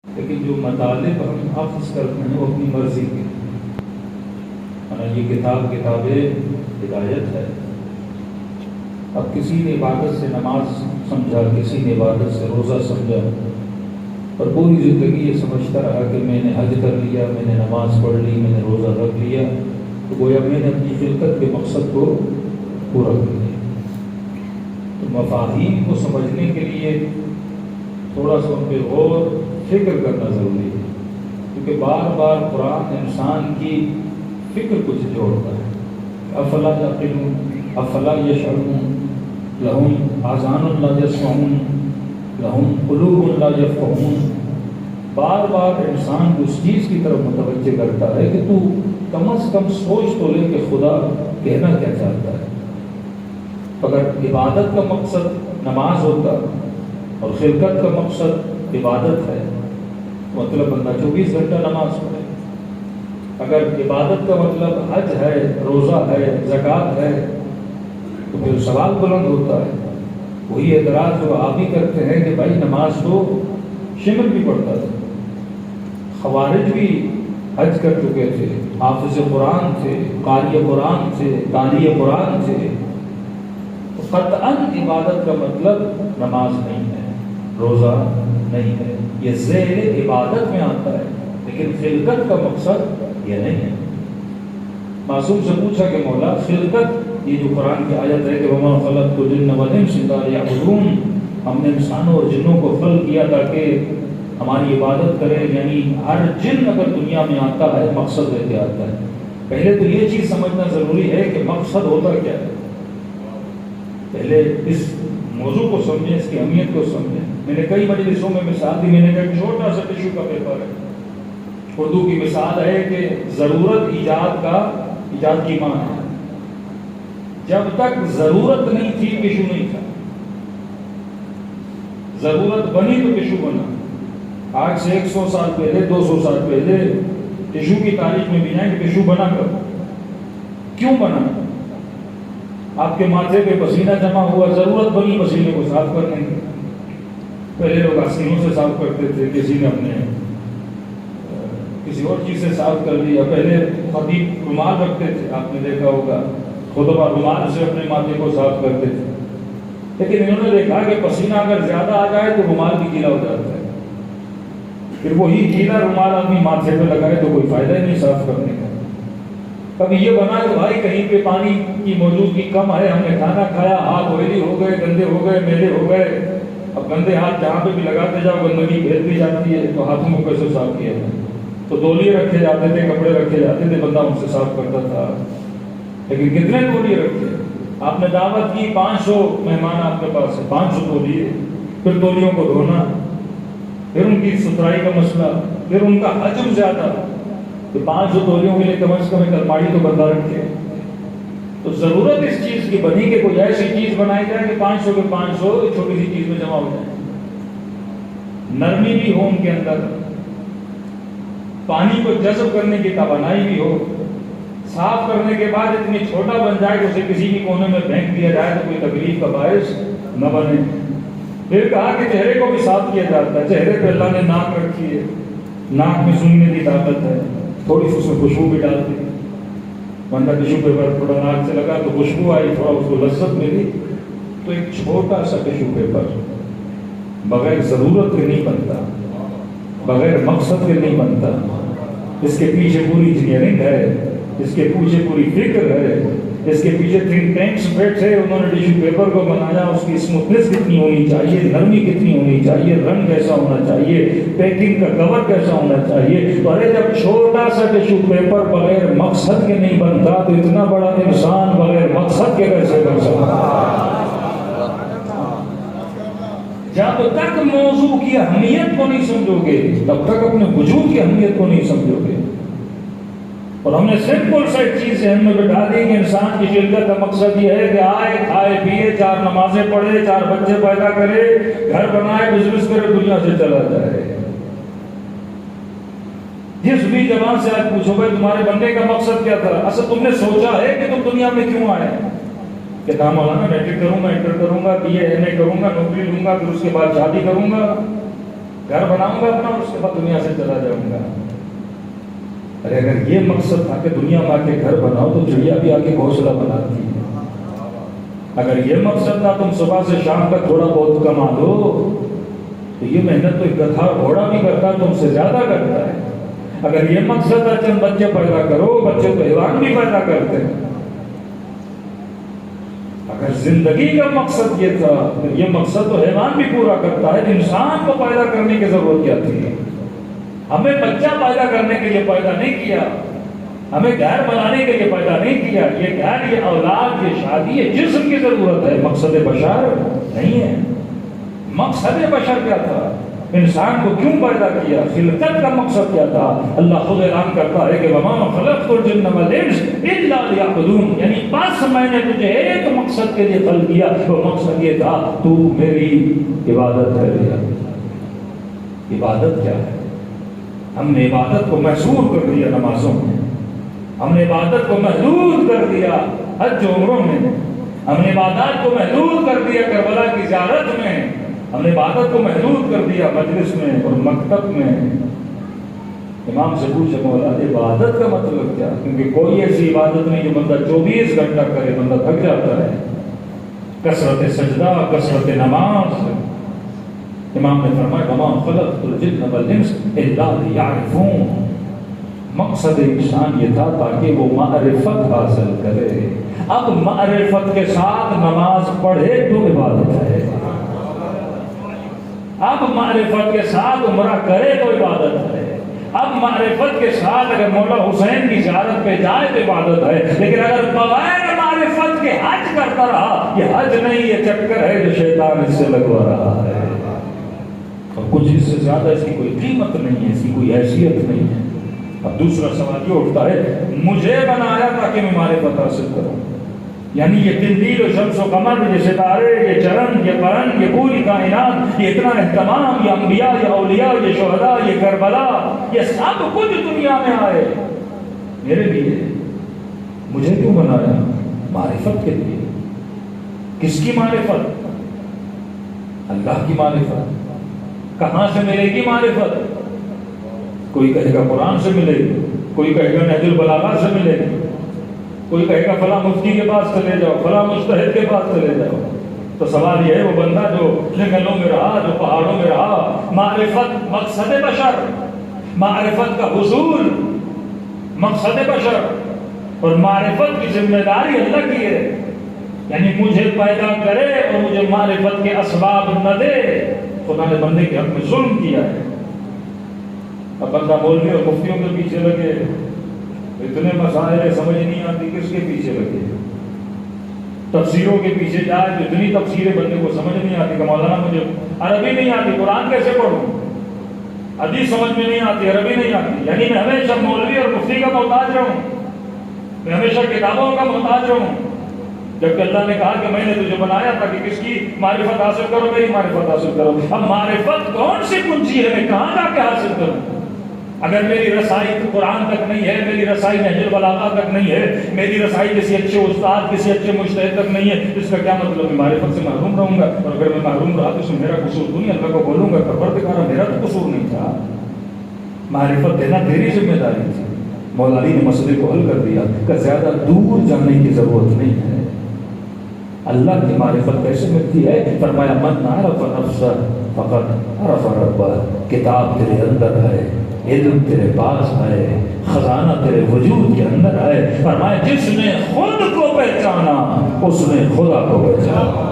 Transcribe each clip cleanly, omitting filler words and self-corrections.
لیکن جو مطالب ہم اخذ کرتے ہیں وہ اپنی مرضی کے، یہ کتاب ہدایت ہے۔ اب کسی نے عبادت سے نماز سمجھا، کسی نے عبادت سے روزہ سمجھا، اور پوری زندگی یہ سمجھتا رہا کہ میں نے حج کر لیا، میں نے نماز پڑھ لی، میں نے روزہ رکھ لیا، تو گویا میں نے اپنی خلقت کے مقصد کو پورا کر لیا۔ تو مفاہیم کو سمجھنے کے لیے تھوڑا سا ان پہ غور فکر کرنا ضروری ہے، کیونکہ بار بار قرآن انسان کی فکر کچھ جوڑتا ہے۔ افلا یعقلون افلا یشعرون لہم آذان لا یسمعون لہم قلوب لا یفقہون، بار بار انسان کو اس چیز کی طرف متوجہ کرتا ہے کہ تو کم از کم سوچ تو لے کہ خدا کہنا کیا چاہتا ہے۔ اگر عبادت کا مقصد نماز ہوتا اور خلقت کا مقصد عبادت ہے، مطلب بندہ 24 گھنٹہ نماز پڑھے۔ اگر عبادت کا مطلب حج ہے، روزہ ہے، زکوٰۃ ہے، تو پھر سوال بلند ہوتا ہے۔ وہی اعتراض جو آپ ہی کرتے ہیں کہ بھائی نماز تو شمر بھی پڑھتا تھا، خوارج بھی حج کر چکے تھے، حافظ قرآن تھے، قاری قرآن تھے، قاری قرآن تھے، تو قطعاً عبادت کا مطلب نماز نہیں ہے، روزہ نہیں ہے، یہ ذیل عبادت میں آتا ہے، لیکن خلقت کا مقصد یہ نہیں ہے۔ معصوم سے پوچھا کہ مولا خلقت، یہ جو قرآن کی آیت ہے کہ وَمَا خَلَقْتُ الْجِنَّ وَالْإِنسَ إِلَّا لِيَعْبُدُونِ، ہم نے انسانوں اور جنوں کو خلق کیا تاکہ ہماری عبادت کرے، یعنی ہر جن اگر دنیا میں آتا ہے مقصد لے کے آتا ہے۔ پہلے تو یہ چیز سمجھنا ضروری ہے کہ مقصد ہوتا کیا ہے، پہلے اس موضوع کو سمجھیں، اس کی اہمیت کو سمجھیں۔ میں نے کئی مجلسوں میں مثال دی، میں نے کہا چھوٹا سا ٹشو کا پیپر ہے، اردو کی مثال ہے کہ ضرورت ایجاد کی ماں ہے۔ جب تک ضرورت نہیں تھی ٹشو نہیں تھا، ضرورت بنی تو ٹشو بنا۔ آج سے 100 سال پہلے، 200 سال پہلے ٹشو کی تاریخ میں بھی جائیں کہ ٹشو بنا کر کیوں بنا؟ آپ کے ماتھے پہ پسینہ جمع ہوا، ضرورت بنی پسینے کو صاف کرنے کی۔ پہلے لوگ آستینوں سے صاف کرتے تھے، کسی نے اپنے کسی اور چیز سے صاف کر لیا۔ پہلے خطیب رومال رکھتے تھے، آپ نے دیکھا ہوگا، خطبہ رومال سے اپنے ماتھے کو صاف کرتے تھے، لیکن انہوں نے دیکھا کہ پسینہ اگر زیادہ آ جائے تو رومال بھی گیلا ہو جاتا ہے، پھر وہی گیلا رومال آدمی ماتھے پہ لگائے تو کوئی فائدہ ہی نہیں صاف کرنے کا۔ کبھی یہ بنا کہ بھائی کہیں پہ پانی کی موجودگی کم ہے، ہم نے کھانا کھایا، ہاتھ اویلی ہو گئے، گندے ہو گئے، میلے ہو گئے، اب گندے ہاتھ جہاں پہ بھی لگاتے جاؤ گندگی پھیلتی جاتی ہے، تو ہاتھوں کو کیسے صاف کیا جائے؟ تو تولیے رکھے جاتے تھے، کپڑے رکھے جاتے تھے، بندہ ان سے صاف کرتا تھا۔ لیکن کتنے تولیے رکھے؟ آپ نے دعوت کی، 500 مہمان آپ کے پاس ہے، 500 تولیے، پھر تولیوں کو دھونا، پھر ان کی ستھرائی کا مسئلہ، پھر ان کا حجم زیادہ، تو 500 تولیوں کے لیے کم از کم ایک الماڑی تو بندہ رکھے۔ تو ضرورت اس چیز کی بنی کہ کوئی ایسی چیز بنائی جائے کہ 500 کے 500 چھوٹی سی چیز میں جمع ہو جائے، نرمی بھی ہو ان کے اندر، پانی کو جذب کرنے کی توانائی بھی ہو، صاف کرنے کے بعد اتنی چھوٹا بن جائے کہ اسے کسی بھی کونے میں پھینک دیا جائے تو کوئی تکلیف کا باعث نہ بنے۔ پھر کہا کہ چہرے کو بھی صاف کیا جاتا ہے، چہرے پہ اللہ نے ناک رکھی ہے، ناک میں سونگنے کی طاقت ہے، تھوڑی سی اس میں خوشبو بھی ڈالتی، بندہ ٹشو پیپر تھوڑا ناک سے لگا تو خوشبو آئی، تھوڑا اس کو لذت ملی۔ تو ایک چھوٹا سا ٹشو پیپر بغیر ضرورت کے نہیں بنتا، بغیر مقصد کے نہیں بنتا، اس کے پیچھے پوری انجینئرنگ ہے، اس کے پیچھے پوری فکر ہے، اس کے پیچھے تھنک ٹینکس بیٹھے، انہوں نے ٹشو پیپر کو بنایا، اس کی اسموتھنس کتنی ہونی چاہیے، نرمی کتنی ہونی چاہیے، رنگ کیسا ہونا چاہیے، پیکنگ کا کور کیسا ہونا چاہیے۔ تو ارے جب چھوٹا سا ٹشو پیپر بغیر مقصد کے نہیں بنتا تو اتنا بڑا انسان بغیر مقصد کے کیسے بن سکتا؟ جب تک موضوع کی اہمیت کو نہیں سمجھو گے تب تک اپنے وجود کی اہمیت کو نہیں سمجھو گے۔ اور ہم نے سمپل سے چیز ذہن میں بٹھا دی کہ انسان کی خلقت کا مقصد یہ ہے کہ آئے، کھائے، پیے، 4 نمازیں پڑھے، 4 بچے پیدا کرے، گھر بنائے، بزنس کرے، دنیا سے چلا جائے۔ جس بھی جوان سے آج پوچھو بھائی تمہارے بننے کا مقصد کیا تھا، اصل تم نے سوچا ہے کہ تم دنیا میں کیوں آئے؟ کہ کہا مولانا میٹرک کروں گا، انٹر کروں گا، بی اے ایم اے کروں گا، نوکری لوں گا، پھر اس کے بعد شادی کروں گا۔ گھر بناؤں گا اپنا اور اس کے بعد دنیا سے چلا جاؤں گا. ارے اگر یہ مقصد تھا کہ دنیا میں آ کے گھر بناؤ تو چڑیا بھی آ کے گھونسلہ بناتی ہے. اگر یہ مقصد تھا تم صبح سے شام تک تھوڑا بہت کما دو تو یہ محنت تو ایک گدھا گھوڑا بھی کرتا ہے، تم سے زیادہ کرتا ہے. اگر یہ مقصد ہے چند بچے پیدا کرو، بچے تو حیوان بھی پیدا کرتے ہیں. اگر زندگی کا مقصد یہ تھا تو یہ مقصد تو حیوان بھی پورا کرتا ہے. انسان کو پیدا کرنے کی ضرورت کیا تھی؟ ہمیں بچہ پیدا کرنے کے لیے پیدا نہیں کیا، ہمیں گھر بنانے کے لیے پیدا نہیں کیا. یہ گھر، یہ اولاد، یہ شادی، یہ جسم کی ضرورت ہے، مقصد بشر نہیں ہے. مقصد بشر کیا تھا؟ انسان کو کیوں پیدا کیا؟ خلقت کا مقصد کیا تھا؟ اللہ خود اعلان کرتا ہے کہ وَمَا خَلَقْتُ الْجِنَّ وَالْإِنسَ إِلَّا لِيَعْبُدُونِ، یعنی بس میں نے تجھے ایک مقصد کے لیے خلق کیا، وہ مقصد یہ تھا تو میری عبادت کر. عبادت کیا ہے؟ ہم نے عبادت کو محصور کر دیا نمازوں میں، ہم نے عبادت کو محدود کر دیا حج و عمروں میں، ہم نے عبادات کو محدود کر دیا کربلا کی زیارت میں، ہم نے عبادت کو محدود کر دیا مجلس میں اور مکتب میں. امام سے پوچھے مولا عبادت کا مطلب کیا؟ کیونکہ کوئی ایسی عبادت نہیں جو بندہ 24 گھنٹہ کرے، بندہ تھک جاتا ہے. کثرت سجدہ، کثرت نماز. امام نے فرمایا وَمَا خَلَقْتُ الْجِنَّ وَالْإِنسَ إِلَّا لِيَعْرِفُونِ، مقصد انسان یہ تھا تاکہ وہ معرفت حاصل کرے. اب معرفت کے ساتھ نماز پڑھے تو عبادت ہے، اب معرفت کے ساتھ عمرہ کرے تو عبادت ہے، اب معرفت کے ساتھ اگر مولا حسین کی زیارت پہ جائے تو عبادت ہے. لیکن اگر بغیر معرفت کے حج کرتا رہا، یہ حج نہیں، یہ چکر ہے جو شیطان اس سے لگوا رہا ہے. اور کچھ اس سے زیادہ اس کی کوئی قیمت نہیں ہے، اس کی کوئی حیثیت نہیں ہے. اب دوسرا سوال یہ اٹھتا ہے مجھے بنایا تاکہ میں معرفت حاصل کروں. یعنی یہ قندیل و شمس و قمر، یہ ستارے، یہ چرن، یہ قرن، یہ پوری کائنات، یہ اتنا اہتمام، یہ انبیاء، یہ اولیاء، یہ شہداء، یہ کربلا، یہ سب کچھ دنیا میں آئے میرے لیے. مجھے کیوں بنایا؟ معرفت کے لیے. کس کی معرفت؟ اللہ کی معرفت. کہاں سے ملے گی معرفت؟ کوئی کہے گا قرآن سے ملے گی، کوئی کہے گا نہج البلاغہ سے ملے گی، کوئی کہے گا فلاں مفتی کے پاس چلے جاؤ، فلاں مجتہد کے پاس چلے جاؤ. تو سوال یہ ہے وہ بندہ جو جنگلوں میں رہا، جو پہاڑوں میں رہا، معرفت مقصد بشر، معرفت کا حصول مقصد بشر، اور معرفت کی ذمہ داری اللہ کی ہے. یعنی مجھے پیدا کرے اور مجھے معرفت کے اسباب نہ دے. خدا نے بندے کے حق میں ظلم کیا ہے. اب بندہ مولوی اور مفتیوں کے پیچھے لگے، اتنے مسائل سمجھ نہیں آتی، کس کے پیچھے لگے؟ تفسیروں کے پیچھے جائے تو اتنی تفسیریں بندے کو سمجھ نہیں آتی کہ مولانا مجھے عربی نہیں آتی، قرآن کیسے پڑھوں؟ حدیث سمجھ میں نہیں آتی، عربی نہیں آتی. یعنی میں ہمیشہ مولوی اور مفتی کا محتاج رہوں، میں ہمیشہ کتابوں کا محتاج رہوں، جبکہ اللہ نے کہا کہ میں نے تجھے بنایا تھا کہ کس کی معرفت حاصل کرو، میری معرفت حاصل کرو. اب معرفت کون سی کنجی ہے، میں کہاں جا کے حاصل کروں؟ اگر میری رسائی قرآن تک نہیں ہے، میری رسائی نہج البلاغہ تک نہیں ہے، میری رسائی کسی اچھے استاد، کسی اچھے مجتہد تک نہیں ہے، اس کا کیا مطلب؟ میں معرفت سے محروم رہوں گا. اور اگر میں محروم رہا تو اس میں میرا قصور تو نہیں. اللہ کو بولوں گا پروردگار میرا تو قصور نہیں تھا، معرفت دینا تیری ذمہ داری تھی. مولا علی نے مسئلے کو حل کر دیا کہ زیادہ دور جانے کی ضرورت نہیں ہے. اللہ کی معرفت کیسے ملتی ہے؟ فرمایا من عرف نفسہ فقط عرف ربہ. کتاب تیرے اندر ہے، علم تیرے پاس ہے، خزانہ تیرے وجود کے اندر ہے. فرمایا جس نے خود کو پہچانا اس نے خدا کو پہچانا.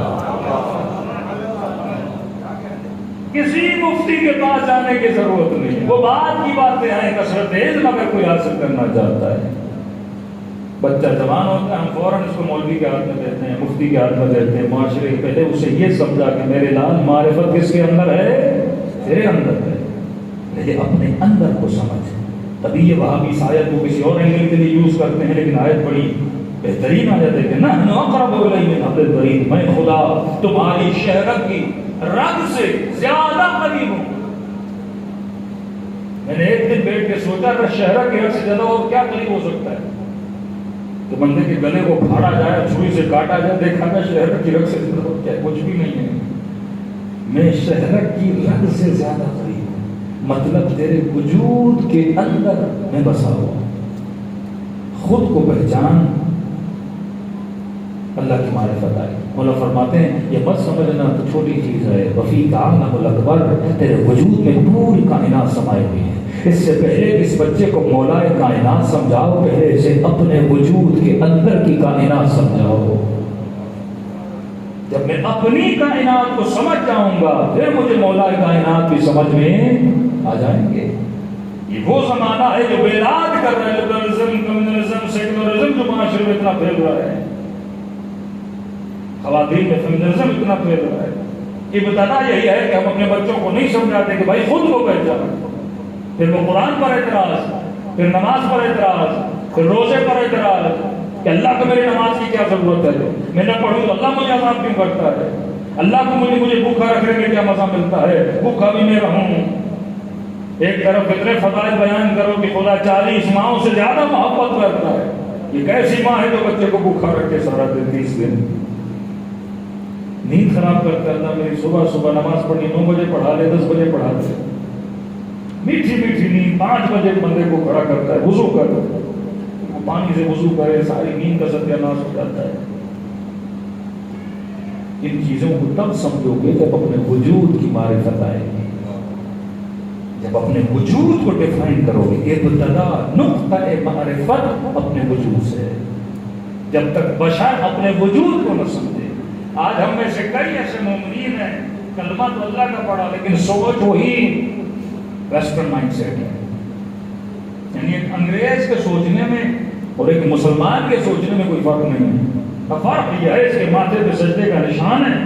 کسی مفتی کے پاس جانے کی ضرورت نہیں. وہ بعد کی باتیں ہیں، کثرت علم اگر کوئی حاصل کرنا چاہتا ہے. بچہ جوان ہوتا ہے، ہم فوراً اس کو مولوی کے ہاتھ میں دیتے ہیں، مفتی کے ہاتھ میں دیتے ہیں. معاشرے کے پہلے اسے یہ سمجھا کہ میرے لال معرفت کس کے اندر ہے؟ تیرے اندر ہے. لیکن اپنے اندر کو سمجھ. تبھی یہ وہابی اس آیت کو کسی اور اینگل کے لیے یوز کرتے ہیں، لیکن آیت بڑی بہترین آیت ہے کہ نحن اقرب الیہ من حبل الورید. میں خدا تمہاری شہرت کی رگ سے زیادہ قریب ہوں. میں نے ایک دن بیٹھ کے سوچا کہ شہرت کی رگ سے زیادہ اور کیا قریب ہو سکتا ہے؟ تو بندے کے گلے کو پھاڑا جائے، چھری سے کاٹا جائے، دیکھا گا شہرت کی رگ سے زیادہ کیا کچھ بھی نہیں ہے. میں شہرت کی رگ سے زیادہ قریب ہوں. مطلب تیرے وجود کے اندر میں بسا ہوا. خود کو پہچان اللہ کی معرفت آئی. مولا فرماتے ہیں یہ مت سمجھنا تو چھوٹی چیز ہے، وفیک عالم الاکبر، تیرے وجود میں پوری کائنات سمائی ہوئی ہے. اس سے پہلے اس بچے کو مولا کائنات سمجھاؤ، پہلے اسے اپنے وجود کے اندر کی کائنات سمجھاؤ. جب میں اپنی کائنات کو سمجھ جاؤں گا پھر مجھے مولا کائنات بھی سمجھ میں آ جائیں گے. یہ وہ زمانہ ہے جو بیداد کر رہا ہے، لبرلزم، کمیونزم، سیکولرزم جو معاشرے میں اتنا پھیل رہا ہے، خواتین میں فیمنزم اتنا پھیل رہا ہے. ابتدا یہی ہے کہ ہم اپنے بچوں کو نہیں سمجھاتے کہ بھائی خود کو پہچان. پھر وہ قرآن پر اعتراض، پھر نماز پر اعتراض، پھر روزے پر اعتراض کہ اللہ کو میری نماز کی کیا ضرورت ہے، میں نہ پڑھوں تو اللہ مجھے عذاب کیوں کرتا ہے، اللہ کو مجھے بھوکا رکھنے میں کیا مزہ ملتا ہے، بھوکا بھی میں رہوں. ایک طرف اتنے فضائل بیان کرو کہ خدا 40 ماہوں سے زیادہ محبت کرتا ہے. یہ کیسی ماں ہے جو بچے کو بھوکا رکھے سارا دن 30 دن، نیند خراب کرتا ہے. اللہ میری صبح نماز پڑھنی 9 بجے پڑھا لے، 10 بجے پڑھا لے. میٹھی نیند 5 بجے بندے کو کھڑا کرتا ہے، وضو کر، پانی سے وضو کرے، ساری نیند کا ستیہ ناش ہو جاتا ہے. ان چیزوں کو تب سمجھو گے جب اپنے وجود کی معرفت آئے گی، جب اپنے وجود کو ڈیفائن کرو گے. ابتدا نقطہ معرفت اپنے وجود سے. جب تک بشر اپنے وجود کو نہ سمجھے. آج ہم میں سے کئی ایسے مومنین ہیں کلمہ تو اللہ کا پڑھا لیکن سوچ وہی ویسٹرن مائنڈ سیٹ ہے. یعنی ایک انگریز کے سوچنے میں اور ایک مسلمان کے سوچنے میں کوئی فرق نہیں ہے. فرق یہ ہے اس کے ماتھے پہ سجدے کا نشان ہے،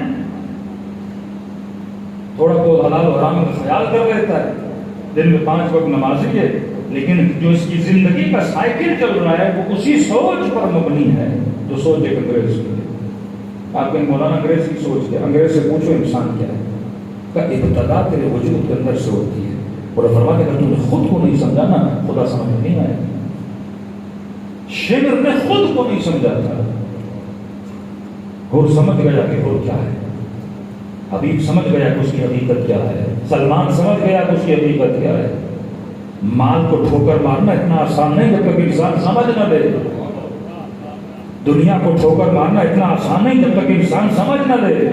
تھوڑا بہت حلال و حرام کا خیال کر لیتا ہے، دن میں 5 وقت نمازی ہے، لیکن جو اس کی زندگی کا سائیکل چل رہا ہے وہ اسی سوچ پر مبنی ہے جو سوچ ایک انگریز کی ہے. آپ کہیں مولانا انگریز کی سوچ کیا؟ انگریز سے پوچھو انسان کیا ہے. کا ابتدا تیرے وجود کے اندر سے ہوتی ہے. اور فرماتے اگر تم نے خود کو نہیں سمجھا نا خدا سمجھ میں نہیں آئے. شعر نے خود کو نہیں سمجھا تھا، اور سمجھ گیا کہ وہ کیا ہے. حبیب سمجھ گیا کہ اس کی حقیقت کیا ہے. سلمان سمجھ گیا کہ اس کی حقیقت کیا ہے. مال کو ٹھوکر مارنا اتنا آسان نہیں جب تک انسان سمجھ نہ لے. دنیا کو ٹھوکر مارنا اتنا آسان نہیں جب تک انسان سمجھ نہ لے.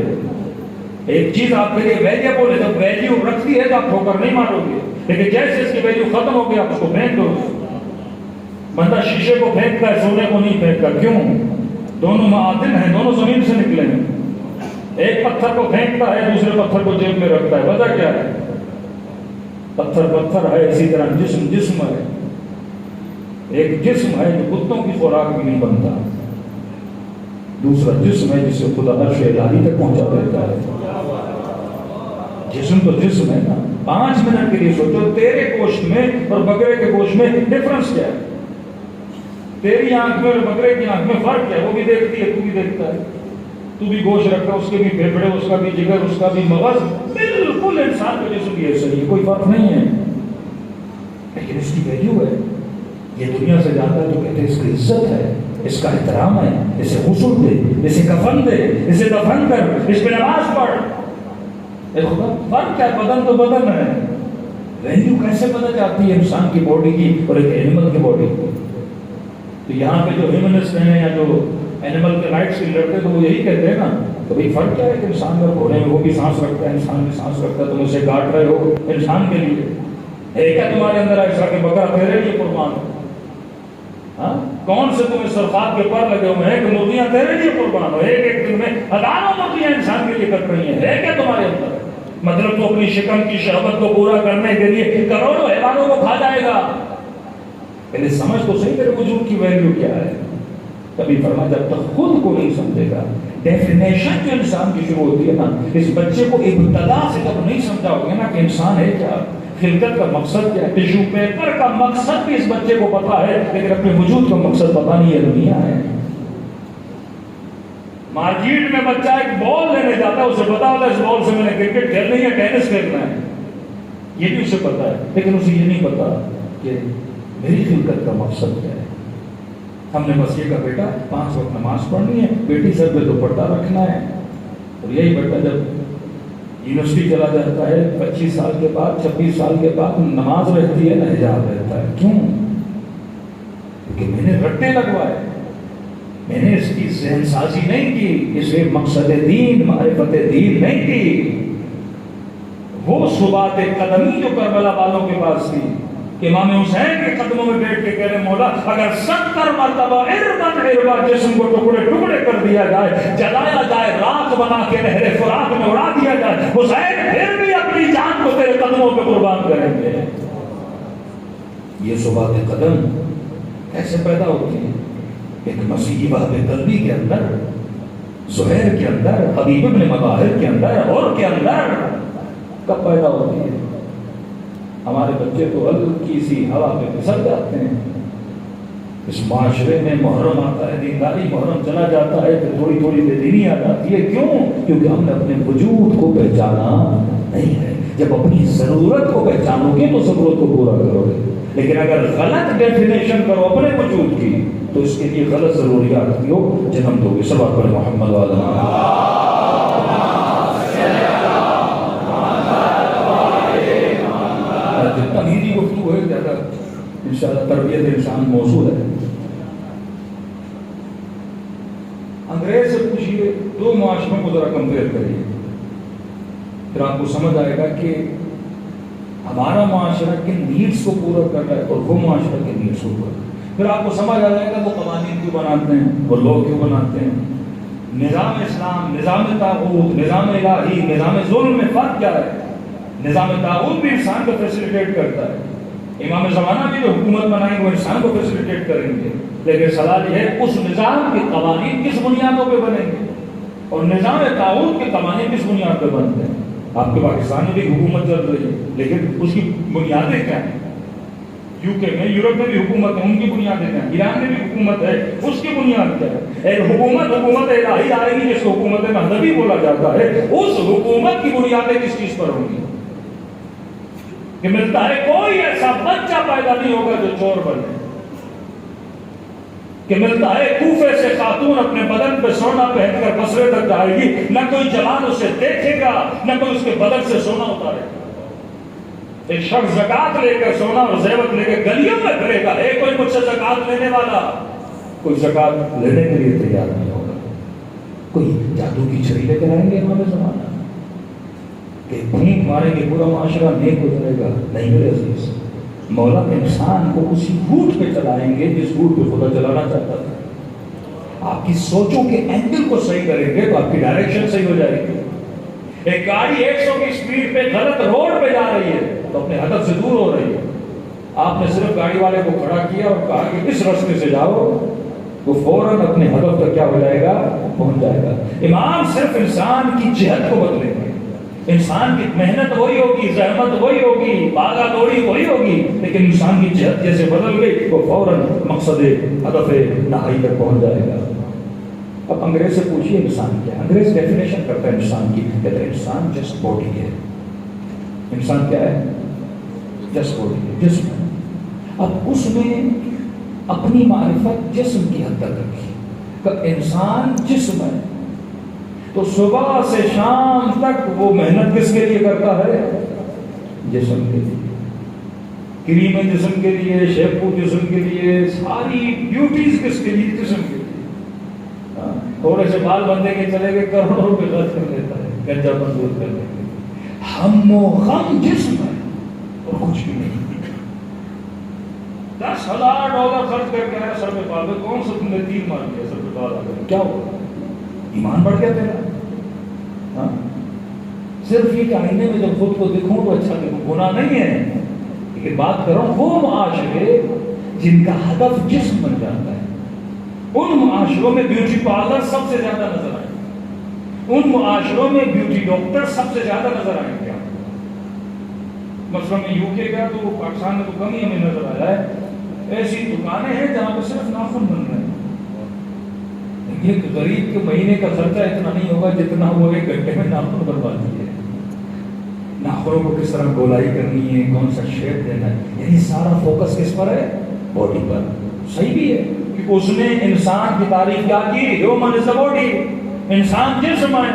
ایک چیز آپ کے لیے ویلیبل ہے، جب ویلیو رکھتی ہے تو آپ ٹھوکر نہیں مارو گے، لیکن جیسے اس کی ویلیو ختم ہو گئی آپ اس کو پھینک دو. بندہ شیشے کو پھینکتا ہے، سونے کو نہیں پھینکتا. کیوں؟ دونوں معادن ہیں، دونوں زمین سے نکلے ہیں. ایک پتھر کو پھینکتا ہے، دوسرے پتھر کو جیب میں رکھتا ہے. وجہ کیا ہے؟ پتھر پتھر ہے، اسی طرح جسم جسم ہے. ایک جسم ہے جو کتوں کی خوراک بھی نہیں بنتا، دوسرا جسم ہے جسے خدا عرش الہی تک پہنچا دیتا ہے. جسم تو جسم ہے نا. 5 منٹ کے لیے سوچو تیرے گوشت میں اور بکرے کے گوشت میں ڈفرنس کیا ہے؟ تیری آنکھ میں اور بکرے کی آنکھ میں فرق کیا ہے؟ وہ بھی دیکھتی ہے، تو بھی دیکھتا ہے. تو بھی گوشت رکھتا ہے، اس کے بھی پھیپھڑے، اس کا بھی جگر، اس کا بھی مغز، بالکل انسان کا جسم بھی ایسا ہی ہے، کوئی فرق نہیں ہے. لیکن اس کی ویلیو ہے. یہ دنیا سے جاتا ہے تو کہتے ہیں اس کی عزت ہے، اس کا احترام ہے، اسے غسل دے، اسے کفن دے، اسے دفن کر، اس پہ نماز پڑھ. فرق کیا؟ بدن تو بدن ہے. ویلیو کیسے بدل جاتی ہے انسان کی باڈی کی اور ایک اینیمل کی باڈی کی. تو یہاں پہ جو ہیومنسٹ ہیں یا جو اینیمل کے رائٹس کی لڑتے تو وہ یہی کہتے ہیں نا تو بھائی فرق کیا ہے کہ انسان کا گھوڑے میں وہ بھی سانس رکھتا ہے، انسان بھی سانس رکھتا ہے. تم اسے کاٹ رہے ہو انسان کے لیے، ہے کیا تمہارے اندر ایسا کہ بکرا تیرے لیے قربان ہو؟ ہاں کون سے تمہیں سرخاب کے پر لگے ہوئے ہیں کہ مرغیاں تیرے لیے قربان ہو؟ ایک ایک دن میں ہزاروں مرغیاں انسان کے لیے کٹ رہی ہیں. ہے کیا تمہارے اندر؟ مطلب تو اپنی شکم کی شہوت کو پورا کرنے کے لیے کروڑوں حیوانوں کو کھا جائے گا. پہلے سمجھ تو صحیح تیرے وجود کی ویلیو کیا ہے. کبھی فرما جب تک خود کو نہیں سمجھے گا. ڈیفینیشن جو انسان کی شروع ہوتی ہے نا، اس بچے کو ابتدا سے جب نہیں سمجھاؤ گے نا کہ انسان ہے کیا، خلقت کا مقصد کیا ہے. ٹیشو پیپر کا مقصد بھی اس بچے کو پتا ہے لیکن اپنے وجود کا مقصد پتا نہیں ہے. دنیا ہے. مارکیٹ میں بچہ ایک بال لینے جاتا ہے، اسے پتا ہوتا ہے اس بال سے میں نے کرکٹ کھیلنی ہے، ٹینس کھیلنا ہے، یہ بھی اسے پتا ہے. لیکن اسے یہ نہیں پتا کہ میری خلقت کا مقصد کیا ہے. ہم نے بس یہ کہا بیٹا 5 وقت نماز پڑھنی ہے، بیٹی سر پہ دوپٹہ رکھنا ہے. اور یہی بیٹا جب یونیورسٹی چلا جاتا ہے 25 سال کے بعد 26 سال کے بعد نماز رہتی ہے نہ حجاب رہتا ہے. کیوں؟ کیونکہ میں نے رٹے لگوائے, میں نے اس کی ذہن سازی نہیں کی, اسے مقصد دین معرفت دین نہیں کی. وہ ثبات قدمی جو کربلا والوں کے پاس تھی کہ امام حسین کے قدموں میں بیٹھ کے کہہ رہے مولا اگر 70 مرتبہ اربا جسم کو ٹکڑے ٹکڑے کر دیا جائے, جلایا جائے, راکھ بنا کے نہر فرات میں اڑا دیا جائے, حسین پھر بھی اپنی جان کو تیرے قدموں پہ قربان کریں گے. یہ ثبات قدم کیسے پیدا ہوتی ہے؟ ایک مسیحی باب قلبی کے اندر, زہیر کے اندر, حبیب ابن مظاہر کے اندر, اور کے اندر کب پیدا ہوتی ہے؟ ہمارے بچے تو ہلکی سی ہوا پہ پھسل جاتے ہیں. اس معاشرے میں محرم آتا ہے, دینداری محرم چلا جاتا ہے, پھر تھوڑی تھوڑی بے دینی آ جاتی ہے. کیوں؟ کیونکہ ہم نے اپنے وجود کو پہچانا نہیں ہے. جب اپنی ضرورت کو پہچانو گے تو ضرورت کو پورا کرو گے, لیکن اگر غلط ڈیفینیشن کرو اپنے وجود کی تو اس کے لیے غلط ضروریات کی ہو جنم دو گے. سب پر محمد والا جتنا ہندی گفتگو ہے زیادہ انشاءاللہ تربیت انسان موصول ہے. انگریز سے پوچھیے, دو معاشروں کو ذرا کمپیئر کریے, پھر آپ کو سمجھ آئے گا کہ ہمارا معاشرہ کن نیڈس کو پورا کر رہا ہے اور وہ معاشرہ کے نیڈس کو پورا. پھر آپ کو سمجھ آ جائے گا وہ قوانین کیوں بناتے ہیں, وہ لوگ کیوں بناتے ہیں. نظام اسلام, نظام طاغوت, نظام الہی, نظام ظلم میں فرق کیا ہے؟ نظام طاغوت بھی انسان کو فیسیلیٹیٹ کرتا ہے. امام زمانہ بھی جو حکومت بنائیں گے وہ انسان کو فیسیلیٹیٹ کریں گے, لیکن سوال یہ ہے اس نظام کے قوانین کس بنیادوں پہ بنیں گے اور نظام طاغوت کے قوانین کس بنیاد پہ بنتے ہیں. آپ کے پاکستان میں بھی حکومت چل رہی ہے, لیکن اس کی بنیادیں کیا ہیں؟ یو کے میں, یورپ میں بھی حکومت ہے, ان کی بنیادیں کیا ہیں؟ ایران میں بھی حکومت ہے, اس کی بنیاد کیا ہے؟ حکومت الہی آئے گی جس کو حکومت مہذبی بولا جاتا ہے, اس حکومت کی بنیادیں کس چیز پر ہوں گی؟ کہ ملتا ہے کوئی ایسا بچہ پیدا نہیں ہوگا جو چور بنے, کہ ملتا ہے کوفے سے خاتون اپنے بدن پہ سونا پہن کر بصرے تک جائے گی, نہ کوئی جوان اسے دیکھے گا, نہ کوئی اس کے بدن سے سونا اتارے گا. ایک شخص زکات لے کر سونا اور زیورات لے کے گلیوں میں پھرے گا, کوئی مجھ سے زکات لینے والا, کوئی زکات لینے کے لیے تیار نہیں ہوگا. کوئی جادو کی چھری لے کر آئیں گے ہمارے زمانہ کہ پھونک ماریں گے پورا معاشرہ نیک ہو جائے گا. نہیں میرے عزیز, مولا انسان کو اسی روٹ پہ چلائیں گے جس روٹ پہ خدا چلانا چاہتا تھا. آپ کی سوچوں کے اینگل کو صحیح کریں گے تو آپ کی ڈائریکشن صحیح ہو جائے گی. ایک گاڑی 100 کی سپیڈ پہ غلط روڈ پہ جا رہی ہے تو اپنے ہدف سے دور ہو رہی ہے. آپ نے صرف گاڑی والے کو کھڑا کیا اور کہا کہ اس راستے سے جاؤ, وہ فوراً اپنے ہدف تک کیا ہو جائے گا, پہنچ جائے گا. امام صرف انسان کی جہت کو بدلیں گے. انسان کی محنت وہی ہوگی, زحمت وہی ہوگی, باغا دوڑی وہی ہوگی, لیکن انسان کی جہت جیسے بدل گئی وہ فوراً مقصد ہدف نہائی تک پہنچ جائے گا. اب انگریز سے پوچھیے انسان کیا ہے. انگریز ڈیفینیشن کرتا ہے انسان کی, کہتا ہے انسان جسٹ باڈی ہے. انسان کیا ہے؟ جسٹ باڈی ہے, جسم ہے. اب اس میں اپنی معرفت جسم کی حد تک رکھی کہ انسان جسم ہے, تو صبح سے شام تک وہ محنت کس کے لیے کرتا ہے؟ جسم کے لیے. کریم جسم کے لیے, شیمپو جسم کے لیے, ساری بیوٹیز کس کے لیے؟ جسم کے لیے. تھوڑے سے بال بندے کے چلے گئے کروڑوں روپے خرچ کر لیتا ہے گنجا دور کرنے کے لیے. ہم و غم جسم ہے اور کچھ بھی نہیں. $10,000 خرچ کر کے آیا سر پہ بال, کون سا تم نے 3 مار دیا سر پہ بال آ کر, کیا ہوگا؟ ایمان بڑھ گیا تیرا. صرف یہ کہ آئینے میں جب خود کو دیکھوں تو اچھا دیکھوں, گناہ نہیں ہے, لیکن بات کر رہا ہوں وہ معاشرے جن کا ہدف جسم بن جاتا ہے. ان معاشروں میں بیوٹی پارلر سب سے زیادہ نظر آئے, ان معاشروں میں بیوٹی ڈاکٹر سب سے زیادہ نظر آئیں گے. مثلا میں یو کے کا تو پاکستان میں تو کم ہی ہمیں نظر آیا ہے. ایسی دکانیں ہیں جہاں پہ صرف ناخن بن رہے ہیں. ایک غریب کے مہینے کا خرچہ اتنا نہیں ہوگا جتنا وہ 1 گھنٹے میں ناخن بنواتی ہے. ناخنوں کو کس طرح گولائی کرنی ہے, کون سا شیپ دینا ہے, یعنی سارا فوکس کس پر ہے؟ باڈی پر. صحیح بھی ہے کہ اس نے انسان کی تعریف کیا کی, ہیومن از دی باڈی, انسان جسم ہے.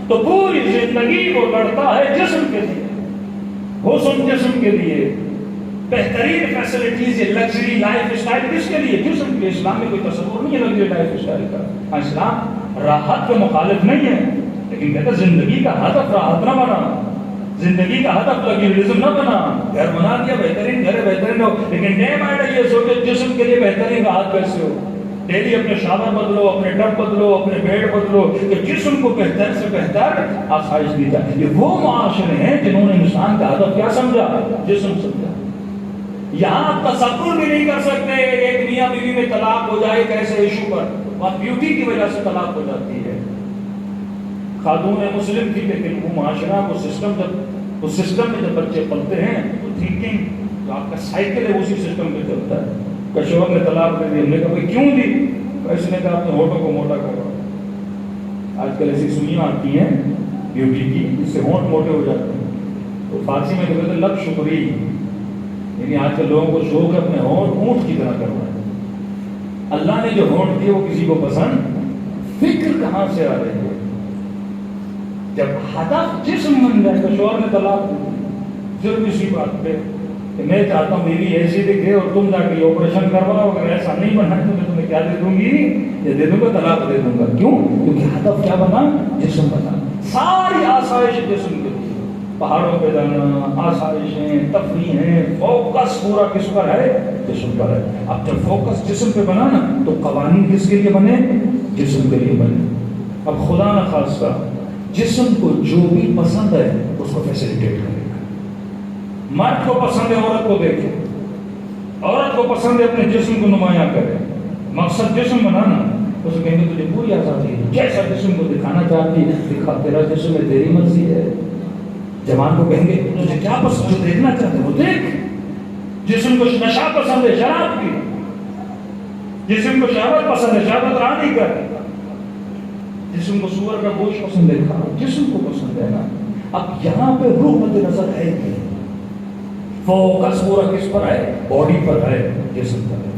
تو پوری زندگی وہ لڑتا ہے جسم کے لیے، حسن جسم کے لیے، بہترین فیسلٹیز، لگژری لائف اسٹائل کس کے لیے؟ جسم کے۔ اسلام میں کوئی تصور نہیں ہے لگژری لائف اسٹائل کا۔ اسلام راحت کے مخالف نہیں ہے، لیکن کہتا ہے زندگی کا ہدف راحت نہ بنا، زندگی کا ہدف لگژریزم نہ بنا۔ گھر بنا دیا، بہترین گھر ہے، بہترین ہو، لیکن ڈے بائی ڈے یہ سوچو جسم کے لیے بہترین راحت کیسے ہو۔ ڈیلی اپنے شاور بدلو، اپنے ٹب بدلو، اپنے بیڈ بدلو کہ جسم کو بہتر سے بہتر آسائش دی جائے۔ یہ وہ معاشرے ہیں جنہوں نے انسان کا ہدف کیا سمجھا؟ جسم سمجھا۔ یہاں آپ تصور بھی نہیں کر سکتے ایک میاں بیوی میں طلاق ہو جائے کیسے ایشو پر، اور بیوٹی کی وجہ سے طلاق ہو جاتی ہے۔ خاتون مسلم تھی، لیکن وہ معاشرہ وہ سسٹم میں جب بچے پلتے ہیں تو تھنکنگ جو آپ کا سائیکل ہے اسی سسٹم میں چلتا ہے۔ کشور نے طلاق دے دی، ہم نے کہا بھائی کیوں دی؟ اس نے کہا اپنے ہونٹوں کو موٹا کرو۔ آج کل ایسی سوئیاں آتی ہیں بیوٹی کی جس سے ہونٹ موٹے ہو جاتے ہیں، تو فارسی میں کہتے ہیں لب شکری، یعنی آج کل لوگوں کو شوق ہے اپنے ہونٹ اونٹ کی طرح کرنا ہے۔ اللہ نے جو ہونٹ دیے وہ کسی کو پسند، فکر کہاں سے آ رہی ہے؟ جب ہدف جسم بن جائے تو شوہر نے طلاق دی، جرم اسی بات پہ کہ میں چاہتا ہوں میری ایسی دکھے اور تم جا کے آپریشن کرواؤ، اگر ایسا نہیں بنا تو میں تمہیں کیا دے دوں گی؟ یہ دے دوں گا، طلاق دے دوں گا۔ کیوں؟ کیونکہ ہدف کیا بنا؟ جسم بنا۔ ساری آسائش جسم کے لیے، پہاڑوں پہ جانا، آسائشیں، تفریح ہیں، فوکس پورا کس پر ہے؟ جسم پر ہے۔ اب جب فوکس جسم پہ بنا نا تو قوانین کس کے لیے بنے؟ جسم کے لیے بنے۔ اب خدا نہ خاصہ جسم کو جو بھی پسند ہے اس کو فیسیلیٹیٹ کرے گا۔ مرد کو پسند ہے عورت کو دیکھے، عورت کو پسند ہے اپنے جسم کو نمایاں کرے، مقصد جسم بنانا۔ اس کہیں گے تجھے پوری آزادی ہے، جیسا جسم کو دکھانا چاہتی ہے دکھا، تیرا جسم ہے، تیری مرضی ہے۔ جوان کو کہیں گے تجھے کیا پسند، جو دیکھنا چاہتے وہ دیکھ۔ جسم کو نشہ پسند ہے شراب کی، جسم کو شہوت پسند ہے شہوت رانی کر، جسم کو سور کا گوشت پسند ہے کھا، جسم کو پسند ہے نا۔ اب یہاں پہ روح مد نظر ہے نہیں، فوکس پورا کس پر ہے؟ باڈی پر ہے، جسم پر ہے۔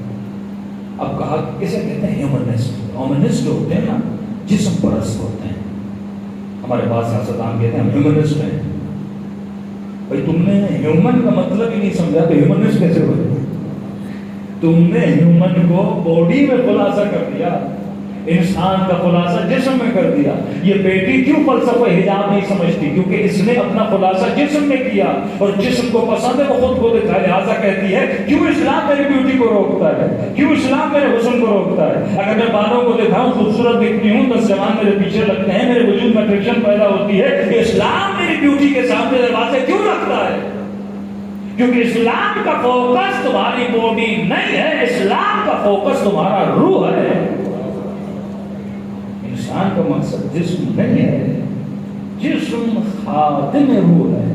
اب کہا کسے کہتے ہیں؟ ہیومنسٹ۔ ہیومنسٹ جو ہوتے ہیں نا جسم پرست ہوتے ہیں۔ ہمارے پاس سیاستدان کہتے ہیں ہم ہیومنسٹ ہیں۔ بھائی تم نے ہیومن کا مطلب ہی نہیں سمجھا تو ہیومنسٹ کیسے ہوئے؟ تم نے ہیومن کو باڈی میں خلاصہ کر دیا، انسان کا خلاصہ جسم میں کر دیا۔ یہ بیٹی کیوں فلسفہ حجاب نہیں سمجھتی؟ کیونکہ اس نے اپنا خلاصہ جسم میں کیا، اور جسم کو پسند ہے وہ خود کو دکھا، لہٰذا کہتی ہے کیوں اسلام میری بیوٹی کو روکتا ہے، کیوں اسلام میرے حسن کو روکتا ہے؟ اگر میں بالوں کو دکھاؤں خوبصورت دکھتی ہوں 10 جوان میرے پیچھے لگتے ہیں، میرے وجود میں اٹریکشن پیدا ہوتی ہے، کہ اسلام میری بیوٹی کے سامنے دروازے کیوں رکھتا ہے؟ کیونکہ اسلام کا فوکس تمہاری باڈی نہیں ہے، اسلام کا فوکس تمہارا روح ہے۔ انسان کا مقصد جسم نہیں ہے، جسم خادم روح ہے۔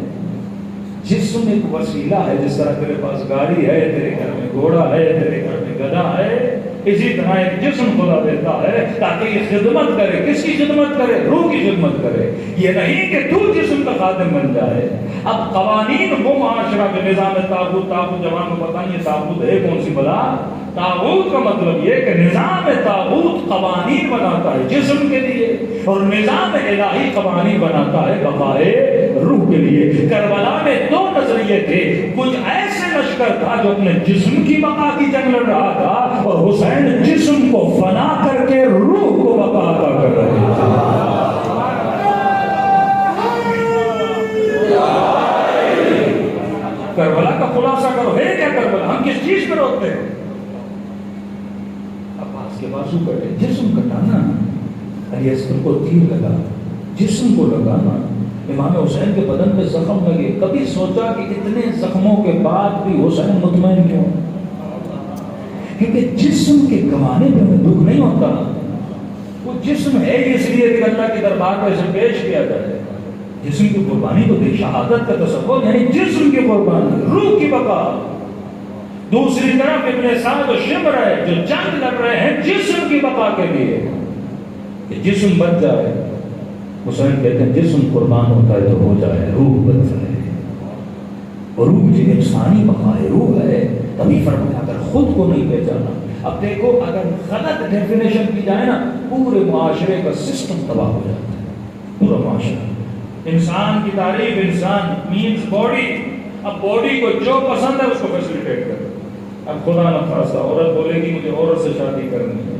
جسم ایک وسیلہ ہے، جس طرح تیرے پاس گاڑی ہے، تیرے گھر میں گھوڑا ہے، تیرے گھر میں گدھا ہے، اسی طرح ایک جسم خدا دیتا ہے تاکہ یہ خدمت کرے۔ کس کی خدمت کرے؟ روح کی خدمت کرے۔ یہ نہیں کہ تو جسم کا خادم بن جائے۔ اب قوانین وہ معاشرہ کے نظام تاغوت، تاغوت جوان کو پتہ نہیں تاغوت ہے کون سی بلا؟ تاغوت کا مطلب یہ کہ نظام تاغوت قوانین بناتا ہے جسم کے لیے، اور نظام الہی قوانین بناتا ہے بقائے روح کے لیے۔ کربلا میں 2 نظریے تھے، کچھ ایسے لشکر تھا جو اپنے جسم کی بقا کی جنگ لڑ رہا تھا، اور حسین جسم کو فنا کر کے روح کو بقا عطا کر رہے تھے۔ کربلا کا خلاصہ کرو، ہے کیا کربلا؟ ہم کس چیز پہ روکتے ہیں؟ عباس کے بازو کٹے، جسم کٹانا، علی اصغر کو تیر لگا، جسم کو لگانا، امام حسین کے بدن پہ زخم لگے۔ کبھی سوچا کہ اتنے زخموں کے بعد بھی حسین مطمئن کیوں؟ کیونکہ جسم کے گوانے پہ ہمیں دکھ نہیں ہوتا۔ وہ جسم ہے اس لیے کہ اللہ کے دربار میں اسے پیش کیا جائے۔ جسم کی قربانی کو دیکھ، شہادت کا تصور، یعنی جسم کی قربانی، روح کی بقا۔ دوسری طرف ابن سعد و شمر ہے جو جنگ لڑ رہے ہیں جسم کی بقا کے لیے کہ جسم بچ جائے۔ حسین کہتے ہیں جسم قربان ہوتا ہے تو ہو جائے، روح بچ جائے، اور روح جو انسانی بقا ہے، روح ہے۔ تبھی فرمایا اگر خود کو نہیں پہچانا۔ اب دیکھو اگر غلط ڈیفینیشن کی جائے نا، پورے معاشرے کا سسٹم تباہ ہو جاتا ہے۔ پورا معاشرہ. انسان کی تعریف انسان مینز باڈی. اب باڈی کو جو پسند ہے اس کو فیسیلیٹیٹ کرے. اب خدا نخواستہ عورت بولے گی مجھے عورت سے شادی کرنی ہے,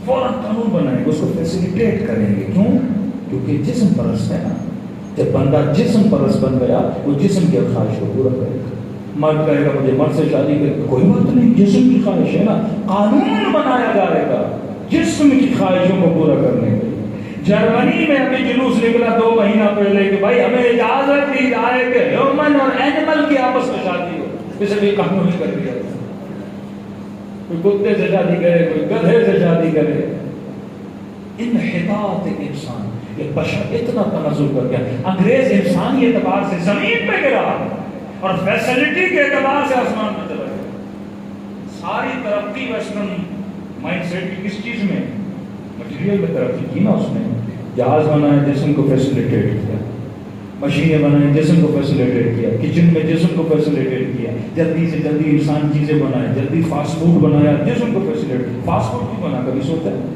فوراً قانون بنائیں گے, اس کو فیسیلیٹیٹ کریں گے. کیوں؟ کیونکہ جسم پرست ہے نا. جب بندہ جسم پرست بن گیا وہ جسم کی خواہش کو پورا کرے گا. مرد کہے گا مجھے مرد سے شادی کرے, کوئی بات نہیں, جسم کی خواہش ہے نا. قانون بنایا جائے گا جسم کی خواہشوں کو پورا کرنے کے لیے. جرمنی میں ابھی جلوس نکلا 2 مہینہ پہلے کہ بھائی ہمیں اجازت دی جائے کہ ہیومن اور اینیمل کی آپس میں شادی ہو. اسے بھی قانون کر دیا. کوئی کتے سے شادی کرے, کوئی گدھے سے شادی کرے. انحطاط انسان, یہ بشر اتنا تنزل کر گیا. انگریز انسانی اعتبار سے زمین پہ گرا اور فیسلٹی کے اعتبار سے آسمان میں چلا گیا. ساری ترقی ویسٹرن مائنڈ سیٹ کی کس چیز میں؟ مٹیریل میں ترقی کی نا. اس نے جہاز بنائے, جسم کو فیسیلیٹیٹ کیا. مشینیں بنائیں, جسم کو فیسیلیٹیٹ کیا. کچن میں جسم کو فیسیلیٹیٹ کیا. جلدی سے جلدی انسان چیزیں بنائے, جلدی فاسٹ فوڈ بنایا, جسم کو فیسیلیٹیٹ. فاسٹ فوڈ کیوں بنا, کبھی سوچا ہے؟